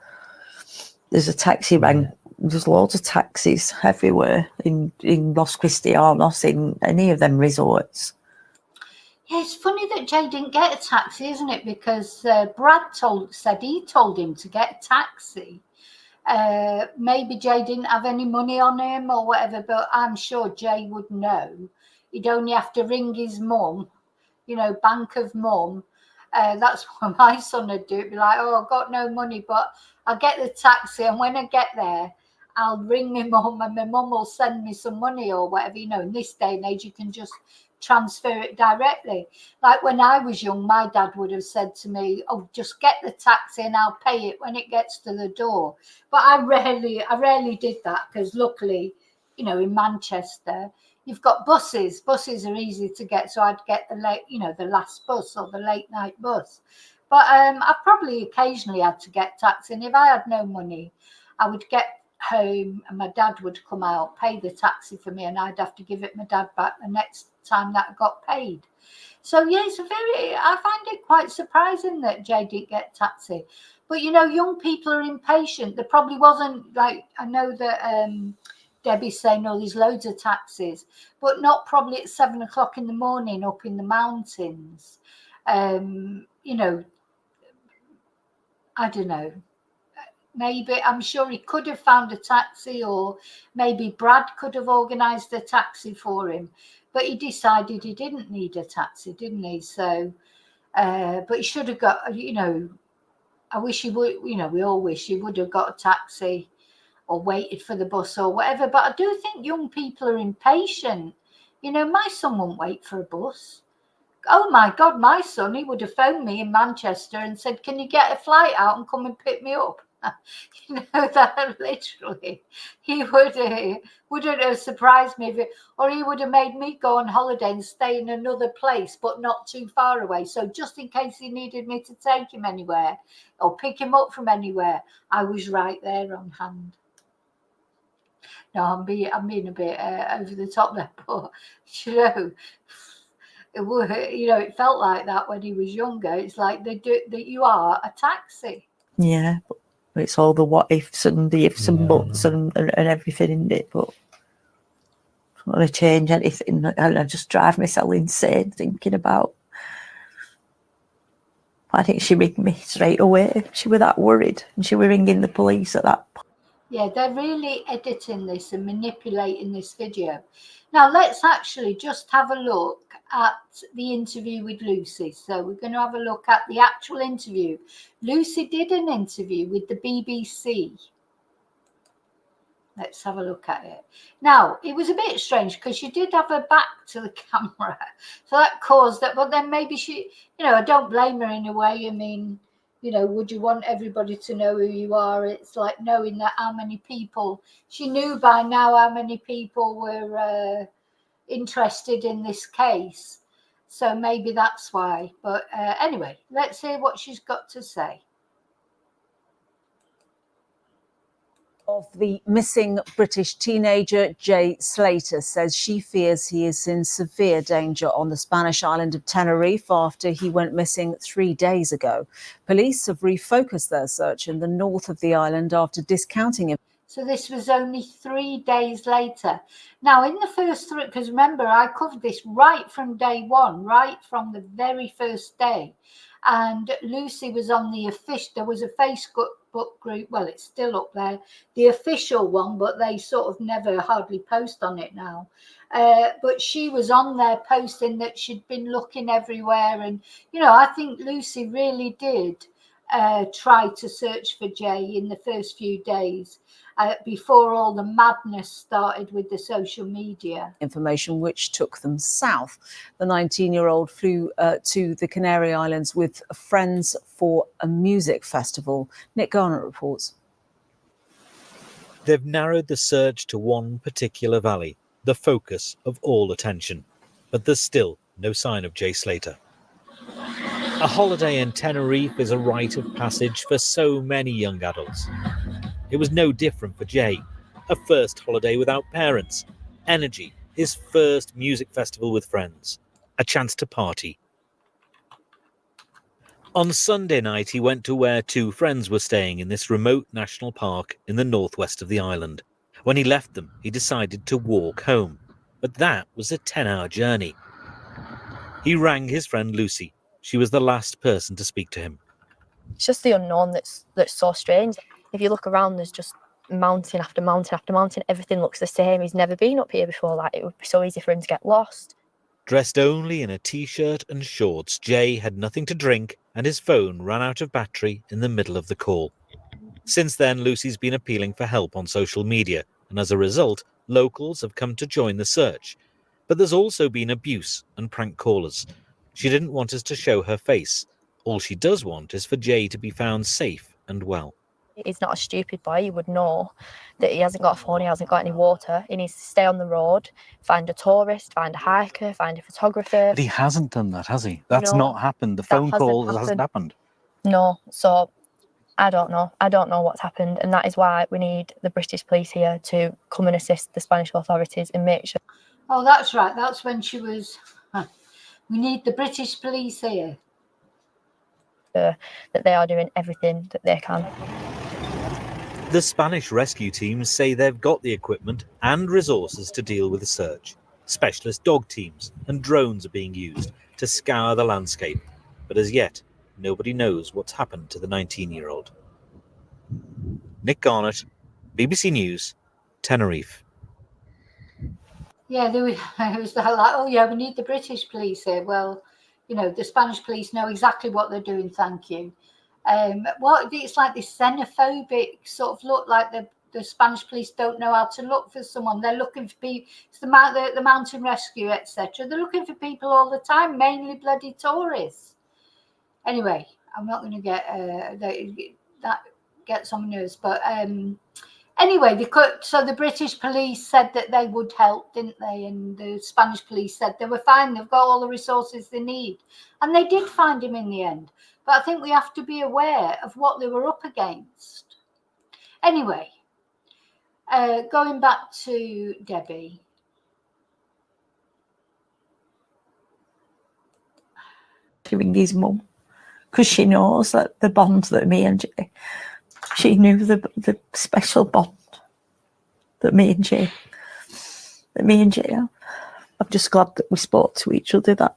There's a taxi rank. There's loads of taxis everywhere in Los Cristianos, in any of them resorts. Yeah, it's funny that Jay didn't get a taxi, isn't it? Because Brad said he told him to get a taxi. Maybe Jay didn't have any money on him or whatever, but I'm sure Jay would know. He'd only have to ring his mum, bank of mum. That's what my son would do. It'd be like, oh, I've got no money, but I'll get the taxi, and when I get there, I'll ring my mum, and my mum will send me some money or whatever. In this day and age, you can just transfer it directly. Like when I was young, my dad would have said to me, oh, just get the taxi and I'll pay it when it gets to the door. But I rarely did that, because luckily, in Manchester, you've got buses. Buses are easy to get, so I'd get the last bus or the late night bus. But I probably occasionally had to get taxi, and if I had no money, I would get home and my dad would come out, pay the taxi for me, and I'd have to give it my dad back the next time that I got paid. So yeah, I find it quite surprising that Jay didn't get a taxi. But young people are impatient. There probably wasn't, I know that Debbie's saying, oh, there's loads of taxis, but not probably at 7 o'clock in the morning up in the mountains. I don't know. Maybe, I'm sure he could have found a taxi, or maybe Brad could have organised a taxi for him. But he decided he didn't need a taxi, didn't he? So, but he should have got, I wish he would, we all wish he would have got a taxi or waited for the bus or whatever. But I do think young people are impatient. My son won't wait for a bus. Oh my God, my son, he would have phoned me in Manchester and said, can you get a flight out and come and pick me up? That literally, he wouldn't have surprised me or he would have made me go on holiday and stay in another place, but not too far away. So just in case he needed me to take him anywhere or pick him up from anywhere, I was right there on hand. No, I'm being a bit over the top there, but it felt like that when he was younger. It's like they do that. You are a taxi. Yeah, but it's all the what ifs and the ifs and buts and everything in it. But I don't want to change anything, and I just drive myself insane thinking about. I think she ringed me straight away. She was that worried, and she was ringing the police at that point. Yeah, they're really editing this and manipulating this video. Now, let's actually just have a look at the interview with Lucy. So we're going to have a look at the actual interview. Lucy did an interview with the BBC. Let's have a look at it. Now, it was a bit strange because she did have her back to the camera. So that caused that. But then maybe she, I don't blame her in a way. I mean, would you want everybody to know who you are? It's like knowing that how many people, she knew by now how many people were interested in this case. So maybe that's why. But anyway, let's hear what she's got to say. Of the missing British teenager, Jay Slater says she fears he is in severe danger on the Spanish island of Tenerife after he went missing 3 days ago. Police have refocused their search in the north of the island after discounting him. So this was only 3 days later. Now, in the first three, because remember, I covered this right from day one, right from the very first day. And Lucy was on the official, there was a Facebook group, well, it's still up there, the official one, but they sort of never hardly post on it now. But she was on there posting that she'd been looking everywhere. And, you know, I think Lucy really did try to search for Jay in the first few days. Before all the madness started with the social media. Information which took them south. The 19-year-old flew to the Canary Islands with friends for a music festival. Nick Garnett reports. They've narrowed the search to one particular valley, the focus of all attention. But there's still no sign of Jay Slater. A holiday in Tenerife is a rite of passage for so many young adults. It was no different for Jay. A first holiday without parents, energy, his first music festival with friends, a chance to party. On Sunday night, he went to where two friends were staying in this remote national park in the northwest of the island. When he left them, he decided to walk home, but that was a 10-hour journey. He rang his friend Lucy. She was the last person to speak to him. It's just the unknown that's so strange. If you look around, there's just mountain after mountain after mountain. Everything looks the same. He's never been up here before. Like, it would be so easy for him to get lost. Dressed only in a t-shirt and shorts, Jay had nothing to drink and his phone ran out of battery in the middle of the call. Since then, Lucy's been appealing for help on social media, and as a result, locals have come to join the search. But there's also been abuse and prank callers. She didn't want us to show her face. All she does want is for Jay to be found safe and well. He's not a stupid boy. You would know that he hasn't got a phone, he hasn't got any water. He needs to stay on the road, find a tourist, find a hiker, find a photographer. But he hasn't done that, has he? That's No, not happened. The phone call hasn't happened. No, so I don't know. I don't know what's happened. And that is why we need the British police here to come and assist the Spanish authorities and make sure. Oh, that's right. That's when she was, we need the British police here. That they are doing everything that they can. The Spanish rescue teams say they've got the equipment and resources to deal with the search. Specialist dog teams and drones are being used to scour the landscape. But as yet, nobody knows what's happened to the 19-year-old. Nick Garnett, BBC News, Tenerife. Yeah, it was like, oh yeah, we need the British police here. Well, you know, the Spanish police know exactly what they're doing, thank you. Well, it's like this xenophobic sort of look, like the Spanish police don't know how to look for someone. They're looking for people. It's the mountain rescue, etc. They're looking for people all the time, mainly bloody tourists. Anyway, I'm not going to get that gets on my nerves, but anyway, so the British police said that they would help, didn't they? And the Spanish police said they were fine. They've got all the resources they need, and they did find him in the end. But I think we have to be aware of what they were up against. Anyway, going back to Debbie. To ring his mum, because she knows that the bond that me and Jay, she knew the special bond that me and Jay have. I'm just glad that we spoke to each other that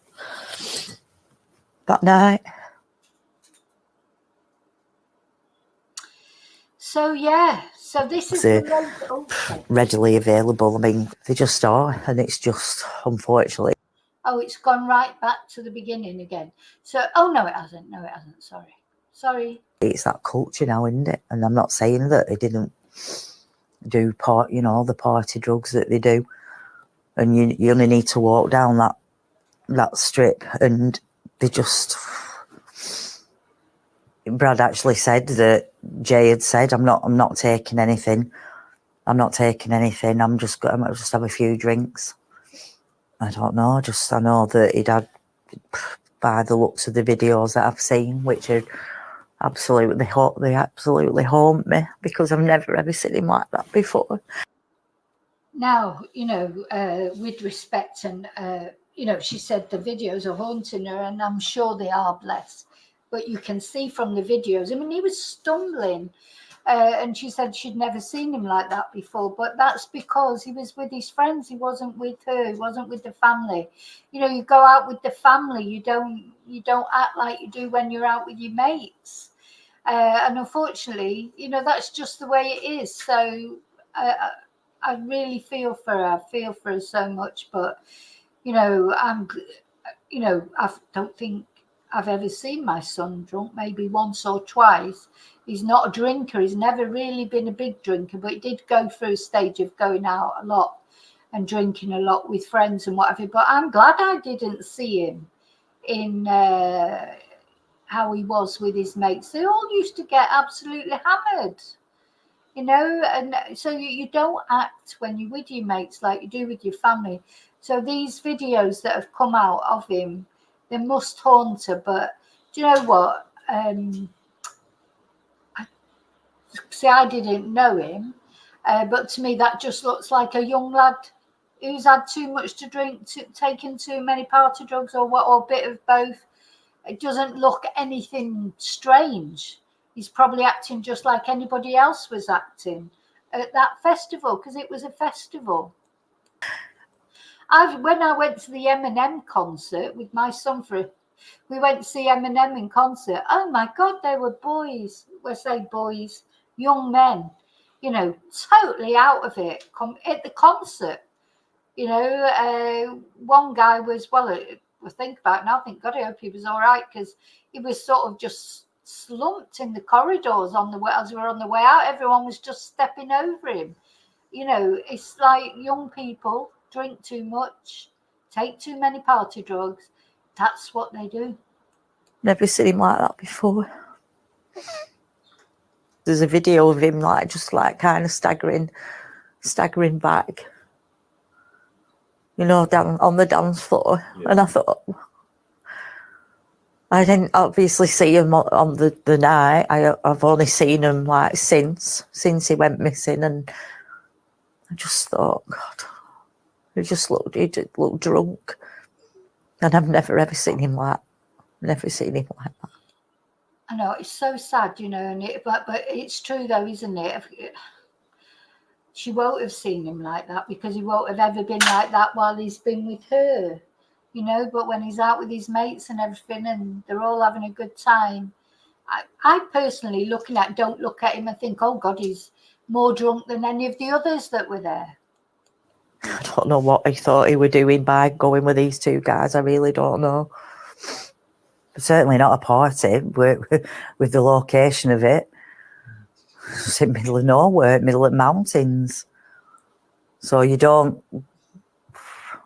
night. So yeah, so this is readily available. I mean, they just are, and it's just unfortunately. Oh, it's gone right back to the beginning again. So, oh no, it hasn't. No, it hasn't. Sorry. It's that culture now, isn't it? And I'm not saying that they didn't do the party drugs that they do, and you only need to walk down that strip, and they just. Brad actually said that Jay had said, I'm not taking anything. I'm just have a few drinks. I don't know. I know that he'd had, by the looks of the videos that I've seen, which are they absolutely haunt me because I've never ever seen him like that before. Now, with respect and, she said the videos are haunting her, and I'm sure they are, blessed. But you can see from the videos, I mean, he was stumbling, and she said she'd never seen him like that before. But that's because he was with his friends. He wasn't with her. He wasn't with the family. You go out with the family. You don't act like you do when you're out with your mates. And unfortunately, that's just the way it is. So I really feel for her. I feel for her so much. But, I don't think I've ever seen my son drunk, maybe once or twice. He's not a drinker. He's never really been a big drinker, but he did go through a stage of going out a lot and drinking a lot with friends and whatever. But I'm glad I didn't see him in how he was with his mates. They all used to get absolutely hammered, and so you don't act when you're with your mates like you do with your family. So these videos that have come out of him, they must haunt her. But do you know what? I didn't know him, but to me that just looks like a young lad who's had too much to drink, taken too many party drugs, or a bit of both. It doesn't look anything strange. He's probably acting just like anybody else was acting at that festival, because it was a festival. When I went to the Eminem concert with my son, we went to see Eminem in concert. Oh my God, they were boys. I say boys, young men, totally out of it at the concert. One guy was, I think about it now, I think, God, I hope he was all right, because he was sort of just slumped in the corridors as we were on the way out. Everyone was just stepping over him. It's like young people drink too much, take too many party drugs. That's what they do. Never seen him like that before. There's a video of him kind of staggering back, down on the dance floor. Yeah. And I thought, I didn't obviously see him on the night. I've only seen him since he went missing, and I just thought, God, he looked drunk, and I've never ever seen him like that. I know, it's so sad, but it's true though, isn't it? She won't have seen him like that, because he won't have ever been like that while he's been with her, but when he's out with his mates and everything and they're all having a good time, I personally don't look at him and think, oh God, he's more drunk than any of the others that were there. I don't know what he thought he were doing by going with these two guys. I really don't know. Certainly not a party with the location of it. It's in the middle of nowhere, middle of mountains. So you don't,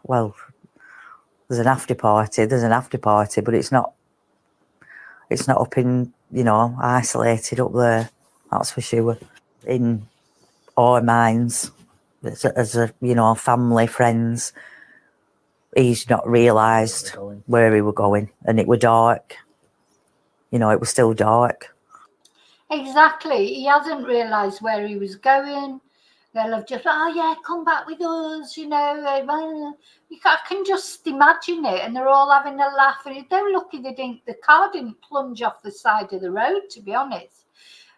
there's an after party, but it's not up in, isolated up there. That's for sure. In our minds, as a, family, friends, he's not realised where he were going, and it were dark. It was still dark. Exactly. He hasn't realised where he was going. They'll have just, oh yeah, come back with us, I can just imagine it, and they're all having a laugh. And they're lucky the car didn't plunge off the side of the road, to be honest.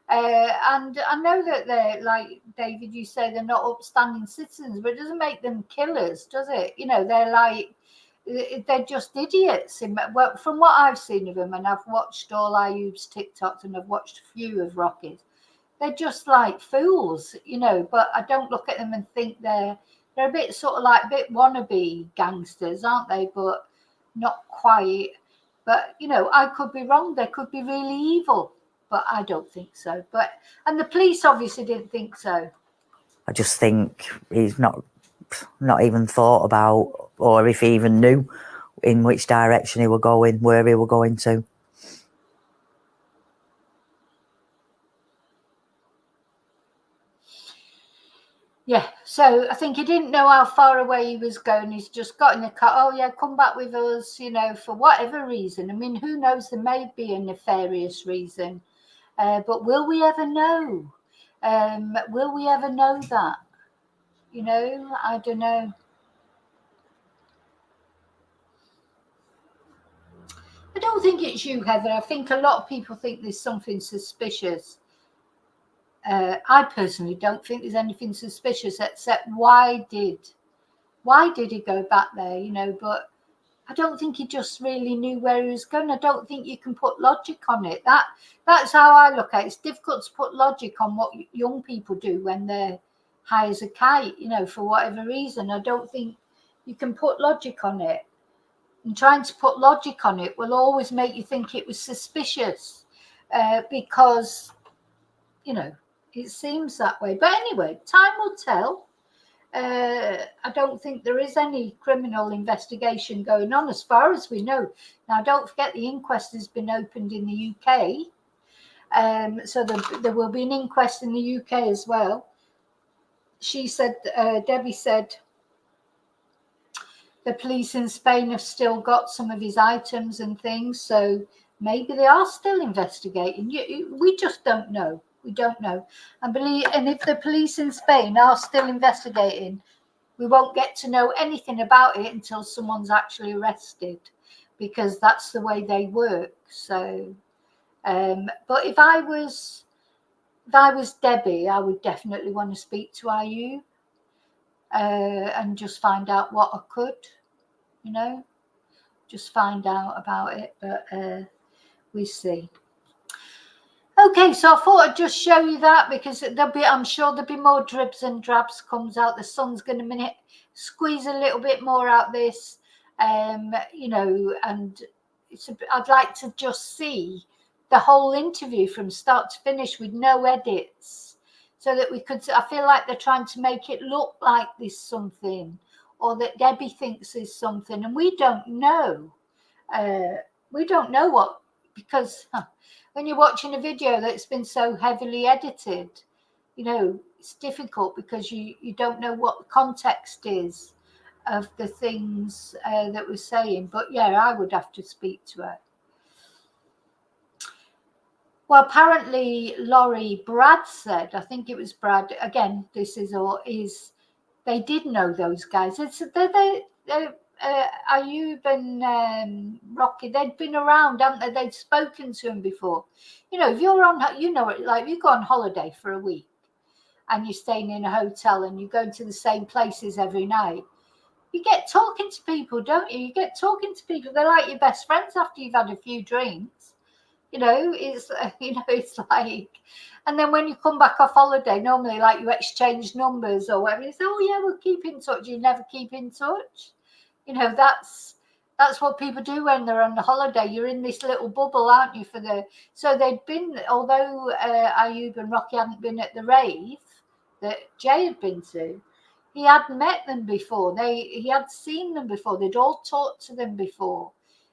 And I know that they're, like David, you say they're not upstanding citizens, but it doesn't make them killers, does it? They're just idiots. From what I've seen of them, and I've watched all Ayub's TikToks and I've watched a few of Rocky's, they're just like fools, but I don't look at them and think they're a bit sort of like a bit wannabe gangsters, aren't they? But not quite. But, I could be wrong. They could be really evil, but I don't think so. And the police obviously didn't think so. I just think he's not even thought about, or if he even knew in which direction he were going, where he were going to. Yeah, so I think he didn't know how far away he was going. He's just got in the car. Oh, yeah, come back with us, for whatever reason. I mean, who knows? There may be a nefarious reason. But will we ever know? Will we ever know that? You know, I don't know. I don't think it's you, Heather. I think a lot of people think there's something suspicious. I personally don't think there's anything suspicious, except why did he go back there, you know? But I don't think he just really knew where he was going. I don't think you can put logic on it. That's how I look at it. It's difficult to put logic on what young people do when they're high as a kite, you know, for whatever reason. I don't think you can put logic on it. And trying to put logic on it will always make you think it was suspicious, because, you know, it seems that way. But anyway, time will tell. I don't think there is any criminal investigation going on as far as we know. Now, don't forget the inquest has been opened in the UK. So there will be an inquest in the UK as well. She said, Debbie said, the police in Spain have still got some of his items and things. So maybe they are still investigating. We just don't know. We don't know. And if the police in Spain are still investigating, we won't get to know anything about it until someone's actually arrested, because that's the way they work. So, but if I was Debbie, I would definitely want to speak to Ayub, and just find out what I could, you know, just find out about it. But we see. Okay, so I thought I'd just show you that, because I'm sure there'll be more dribs and drabs comes out. The sun's going to squeeze a little bit more out this, you know, and I'd like to just see the whole interview from start to finish with no edits, so that I feel like they're trying to make it look like there's something, or that Debbie thinks there's something, and we don't know. We don't know what, because when you're watching a video that's been so heavily edited, you know, it's difficult, because you don't know what the context is of the things that we're saying. But yeah, I would have to speak to her. Well, apparently Brad said, I think it was Brad, again, this is they did know those guys. Ayub and Rocky, they'd been around, haven't they? They'd spoken to him before. You know, if you're on, you know, like if you go on holiday for a week and you're staying in a hotel and you're going to the same places every night, you get talking to people, don't you? You get talking to people. They're like your best friends after you've had a few drinks. You know, it's like, and then when you come back off holiday, normally like you exchange numbers or whatever. You say, oh yeah, we'll keep in touch. You never keep in touch. You know, that's what people do when they're on the holiday. You're in this little bubble, aren't you? So they'd been, although Ayub and Rocky hadn't been at the rave that Jay had been to, he had met them before. He had seen them before. They'd all talked to them before,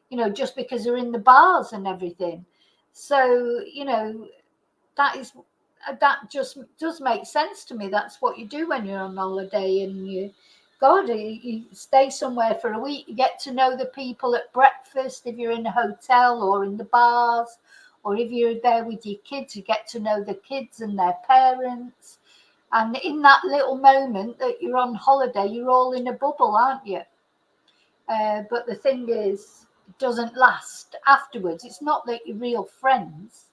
you know, just because they're in the bars and everything. So, you know, that just does make sense to me. That's what you do when you're on holiday, and you stay somewhere for a week. You get to know the people at breakfast if you're in a hotel or in the bars, or if you're there with your kids, you get to know the kids and their parents. And in that little moment that you're on holiday, you're all in a bubble, aren't you? But the thing is, it doesn't last afterwards. It's not that you're real friends.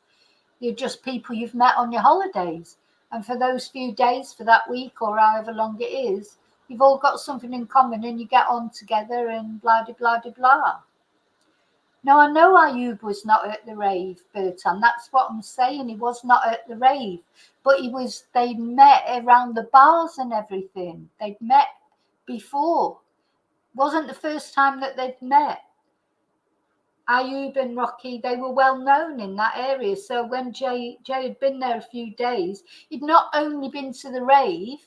You're just people you've met on your holidays. And for those few days, for that week or however long it is, you've all got something in common and you get on together and blah, blah, blah, blah, blah. Now, I know Ayub was not at the rave, Bertan. That's what I'm saying. He was not at the rave. But they met around the bars and everything. They'd met before. Wasn't the first time that they'd met. Ayub and Rocky, they were well known in that area. So when Jay had been there a few days, he'd not only been to the rave,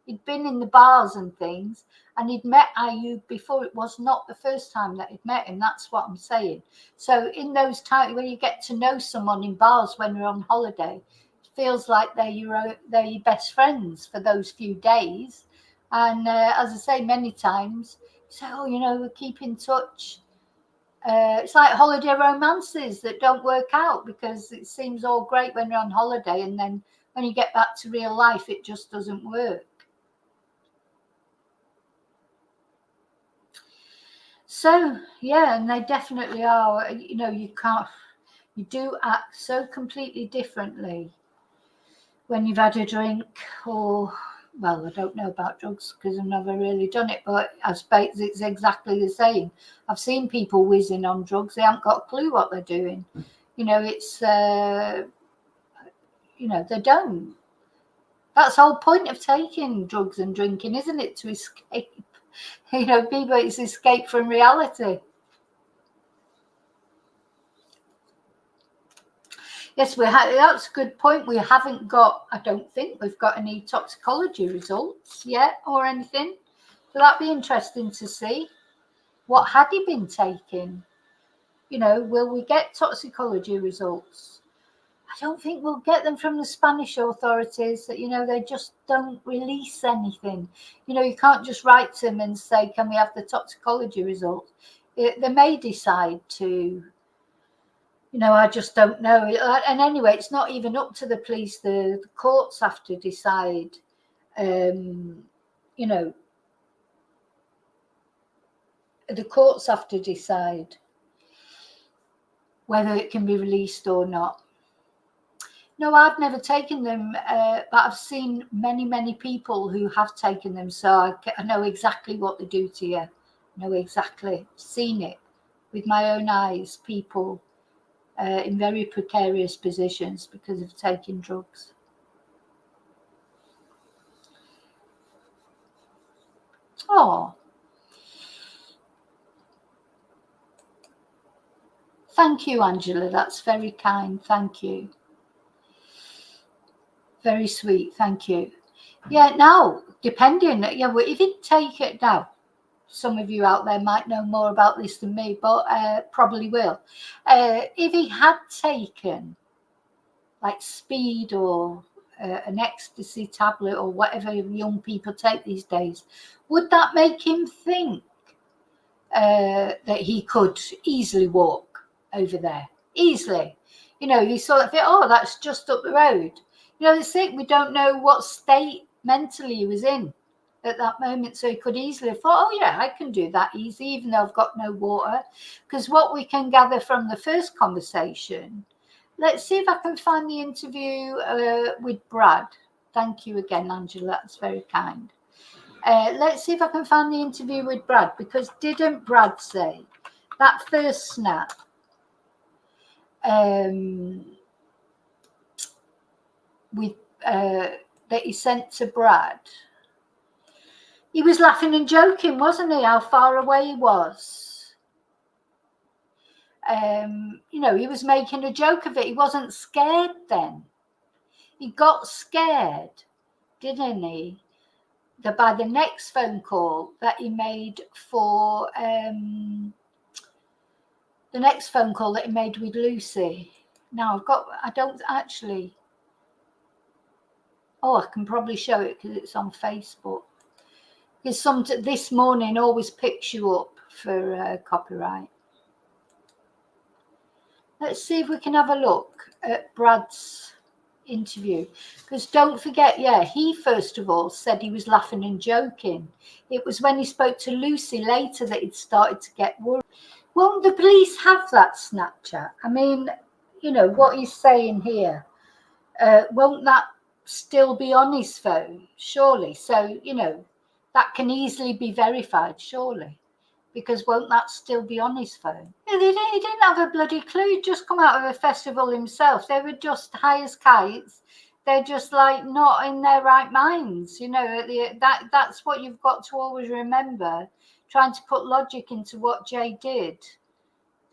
he'd been in the bars and things, and he'd met Ayub before. It was not the first time that he'd met him. That's what I'm saying. So in those times when you get to know someone in bars when you're on holiday, it feels like they're your best friends for those few days. And as I say many times, you say, oh, you know, we'll keep in touch. It's like holiday romances that don't work out because it seems all great when you're on holiday, and then when you get back to real life, it just doesn't work. So, yeah, and they definitely are, you know, you do act so completely differently when you've had a drink or, well, I don't know about drugs because I've never really done it, but I suppose it's exactly the same. I've seen people whizzing on drugs. They haven't got a clue what they're doing. You know, it's, you know, they don't. That's the whole point of taking drugs and drinking, isn't it? To escape. You know, people, it's escape from reality. Yes, that's a good point. We haven't got, I don't think we've got any toxicology results yet or anything. So that'd be interesting to see. What had he been taking? You know, will we get toxicology results? I don't think we'll get them from the Spanish authorities. That, you know, they just don't release anything. You know, you can't just write to them and say, can we have the toxicology results? They may decide to, you know, I just don't know. And anyway, it's not even up to the police. The courts have to decide, you know, the courts have to decide whether it can be released or not. No, I've never taken them, but I've seen many, many people who have taken them. So I know exactly what they do to you. I know exactly, seen it with my own eyes, people in very precarious positions because of taking drugs. Oh, thank you, Angela. That's very kind. Thank you. Very sweet. Thank you. Yeah, now, depending, yeah, well, if you take it now, some of you out there might know more about this than me, but probably will. If he had taken like speed or an ecstasy tablet or whatever young people take these days, would that make him think that he could easily walk over there? Easily. You know, he sort of think, oh, that's just up the road. You know, the thing, we don't know what state mentally he was in at that moment, so he could easily have thought, oh yeah, I can do that easy, even though I've got no water. Because what we can gather from the first conversation, let's see if I can find the interview with Brad. Thank you again, Angela, that's very kind. Let's see if I can find the interview with Brad, because didn't Brad say that first snap with that he sent to Brad, he was laughing and joking, wasn't he? How far away he was. You know, he was making a joke of it. He wasn't scared then. He got scared, didn't he? That by the next phone call that he made for the next phone call that he made with Lucy. Now I don't actually. Oh, I can probably show it because it's on Facebook. Because This Morning always picks you up for copyright. Let's see if we can have a look at Brad's interview. Because don't forget, yeah, he first of all said he was laughing and joking. It was when he spoke to Lucy later that he'd started to get worried. Won't the police have that Snapchat? I mean, you know, what he's saying here, won't that still be on his phone? Surely. So, you know, that can easily be verified, surely. Because won't that still be on his phone? Yeah, he didn't have a bloody clue. He'd just come out of a festival himself. They were just high as kites. They're just like not in their right minds. You know, that's what you've got to always remember. Trying to put logic into what Jay did.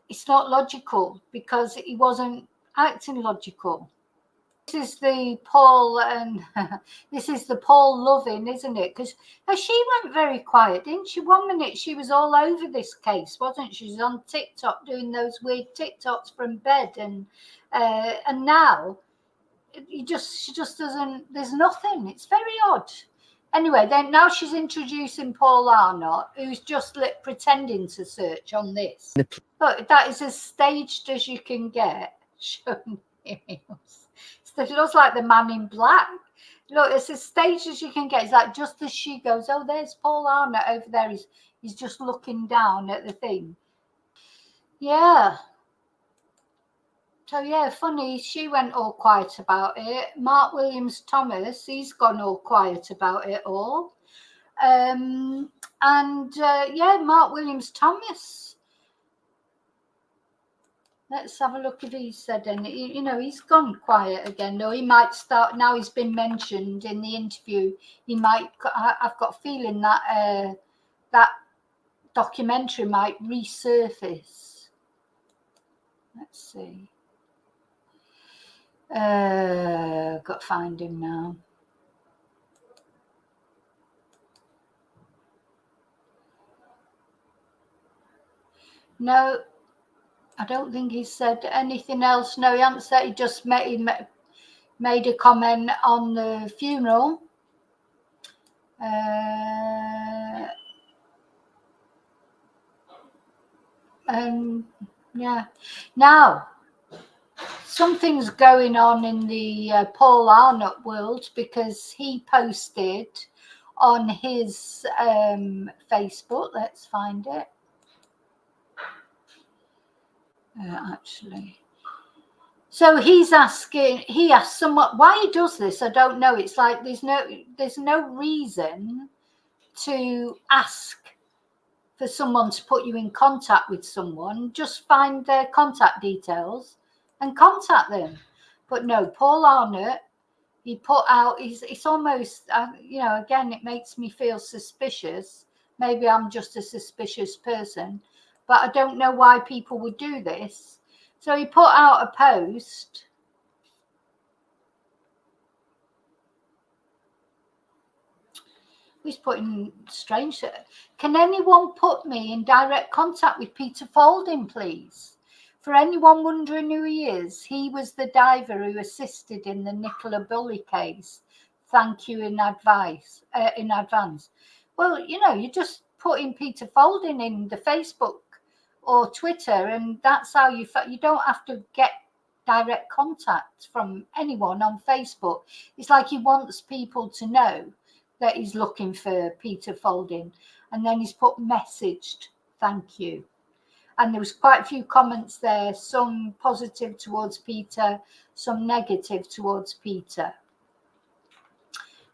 It's not logical because he wasn't acting logical. This is the Paul and this is the Paul loving, isn't it? Because she went very quiet, didn't she? 1 minute she was all over this case, wasn't she? She was on TikTok doing those weird TikToks from bed, and now she just doesn't. There's nothing. It's very odd. Anyway, then now she's introducing Paul Arnott, who's just pretending to search on this. Look, that is as staged as you can get. It looks like the Man in Black. Look, it's as staged as you can get. It's like just as she goes, oh, there's Paul Arnott over there. He's just looking down at the thing. Yeah. So, yeah, funny, she went all quiet about it. Mark Williams Thomas, he's gone all quiet about it all. Yeah, Mark Williams Thomas. Let's have a look if he said anything. You know, he's gone quiet again, though. He might start, now he's been mentioned in the interview, he might, I've got a feeling that that documentary might resurface. Let's see. Got to find him now. No, I don't think he said anything else. No, he hasn't said. He just made a comment on the funeral. Yeah. Now, something's going on in the Paul Arnott world, because he posted on his Facebook. Let's find it. Actually, so he's asking. He asked someone why he does this. I don't know. It's like there's no reason to ask for someone to put you in contact with someone. Just find their contact details and contact them. But no, Paul Arnott, he put out, it's almost, you know, again, it makes me feel suspicious. Maybe I'm just a suspicious person, but I don't know why people would do this. So he put out a post. He's putting strange. Can anyone put me in direct contact with Peter Falding, please? For anyone wondering who he is, he was the diver who assisted in the Nicola Bulley case. Thank you in advance. Well, you know, you just put in Peter Falding in the Facebook or Twitter, and that's how you don't have to get direct contact from anyone on Facebook. It's like he wants people to know that he's looking for Peter Falding, and then he's put messaged, thank you. And there was quite a few comments there, some positive towards Peter, some negative towards Peter.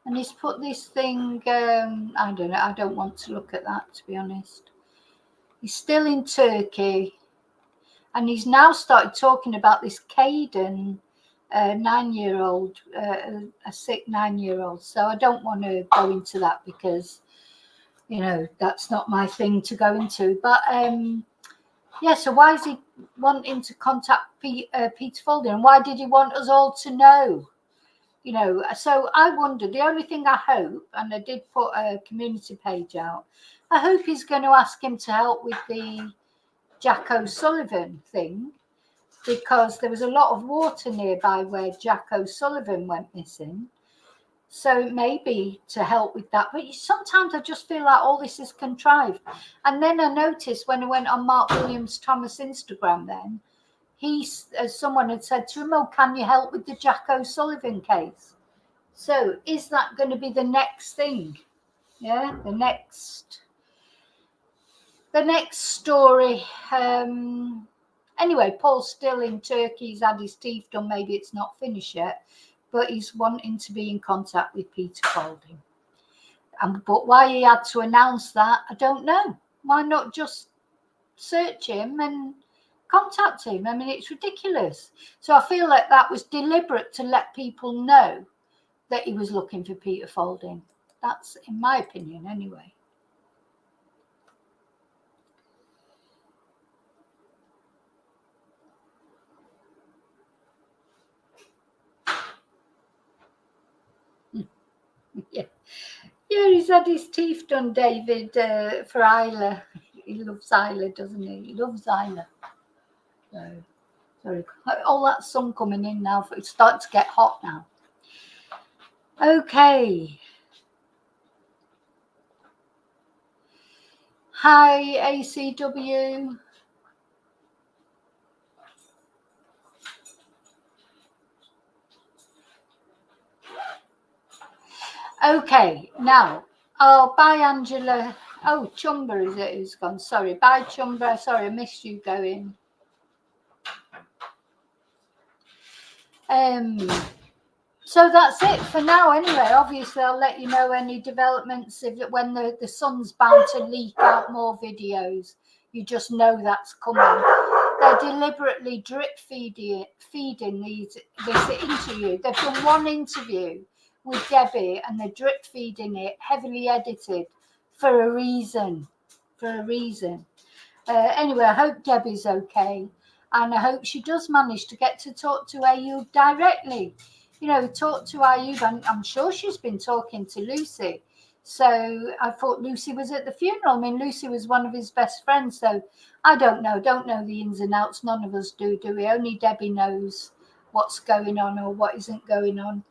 And he's put this thing, I don't know, I don't want to look at that, to be honest. He's still in Turkey, and he's now started talking about this Caden, 9-year-old, a sick 9-year-old. So I don't want to go into that, because, you know, that's not my thing to go into. But yeah, so why is he wanting to contact Peter Falding, and why did he want us all to know? You know, so I wonder, the only thing I hope, and I did put a community page out, I hope he's going to ask him to help with the Jack O'Sullivan thing, because there was a lot of water nearby where Jack O'Sullivan went missing. So maybe to help with that. But sometimes I just feel like all this is contrived. And then I noticed when I went on Mark Williams Thomas Instagram, then someone had said to him, oh, can you help with the Jack O'Sullivan case? So is that going to be the next thing? Yeah, the next story. Anyway, Paul's still in Turkey. He's had his teeth done. Maybe it's not finished yet, but he's wanting to be in contact with Peter Falding. But why he had to announce that, I don't know. Why not just search him and contact him? I mean, it's ridiculous. So I feel like that was deliberate to let people know that he was looking for Peter Falding. That's in my opinion, anyway. Yeah, he's had his teeth done, David, for Isla. He loves Isla, doesn't he? He loves Isla. So, sorry, all that sun coming in now. It's starting to get hot now. Okay. Hi, ACW. Okay, now, oh, bye, Angela. Oh, Chumba is it who's gone? Sorry, bye, Chumba. Sorry, I missed you going. So that's it for now anyway. Obviously, I'll let you know any developments when the sun's bound to leak out more videos. You just know that's coming. They're deliberately drip feeding this interview. They've done one interview with Debbie and they're drip feeding it, heavily edited, for a reason. Anyway, I hope Debbie's okay. And I hope she does manage to get to talk to Ayub directly. You know, talk to Ayub. And I'm sure she's been talking to Lucy. So I thought Lucy was at the funeral. I mean, Lucy was one of his best friends. So I don't know the ins and outs. None of us do we? Only Debbie knows what's going on or what isn't going on.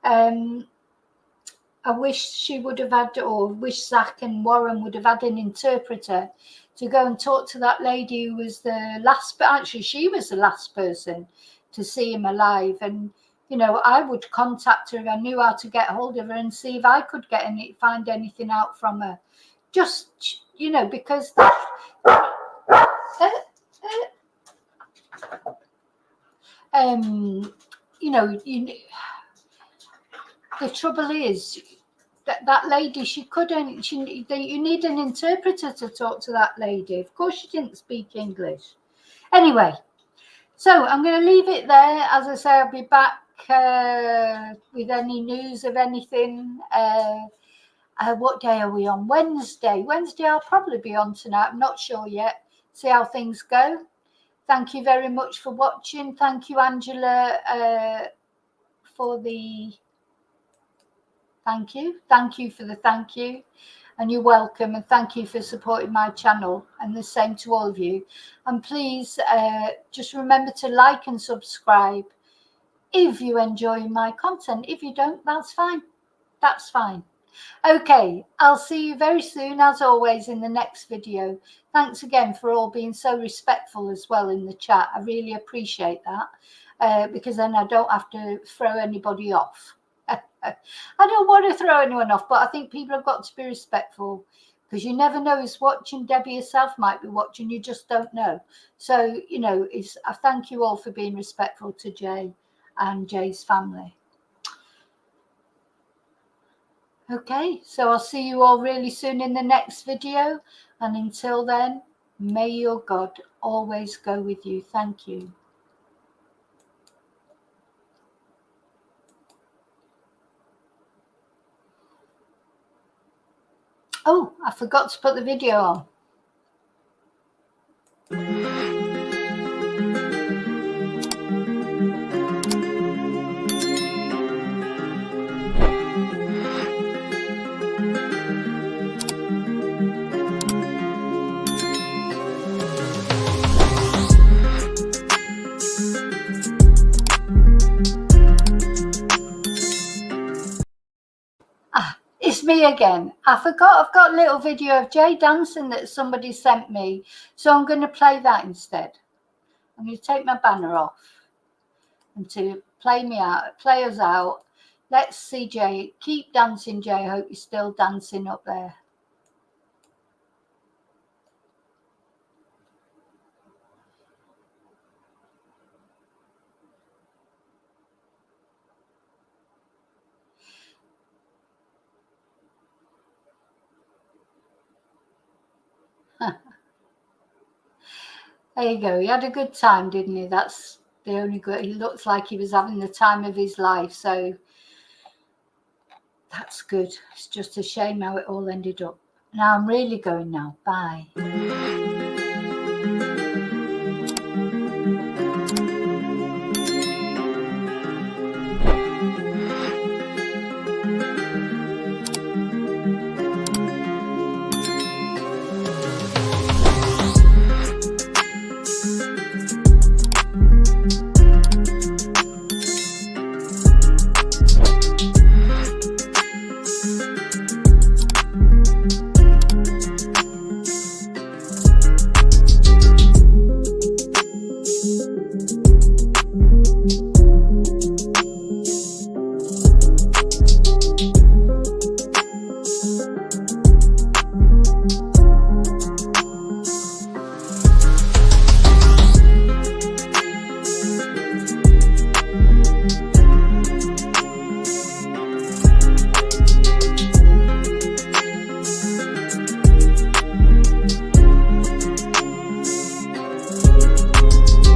I wish she would have had, or wish Zach and Warren would have had an interpreter to go and talk to that lady who was the last, but actually she was the last person to see him alive. And, you know, I would contact her if I knew how to get hold of her and see if I could find anything out from her. Just, you know, because you know, the trouble is that lady, she couldn't, you need an interpreter to talk to that lady. Of course, she didn't speak English. Anyway, so I'm going to leave it there. As I say, I'll be back with any news of anything. What day are we on? Wednesday. I'll probably be on tonight. I'm not sure yet. See how things go. Thank you very much for watching. Thank you, Angela, for the thank you. Thank you for the thank you. And you're welcome. And thank you for supporting my channel. And the same to all of you. And please just remember to like and subscribe if you enjoy my content. If you don't, that's fine. That's fine. Okay, I'll see you very soon, as always, in the next video. Thanks again for all being so respectful as well in the chat. I really appreciate that because then I don't have to throw anybody off. I don't want to throw anyone off, but I think people have got to be respectful because you never know who's watching. Debbie herself might be watching. You just don't know. So, you know, I thank you all for being respectful to Jay and Jay's family. Okay, so I'll see you all really soon in the next video. And until then, may your God always go with you. Thank you. Oh, I forgot to put the video on. It's me again. I forgot I've got a little video of Jay dancing that somebody sent me. So I'm going to play that instead. I'm going to take my banner off and to play us out. Let's see Jay. Keep dancing, Jay. I hope you're still dancing up there. There you go. He had a good time, didn't he? That's the only good. He looks like he was having the time of his life. So that's good. It's just a shame how it all ended up. Now I'm really going now. Bye.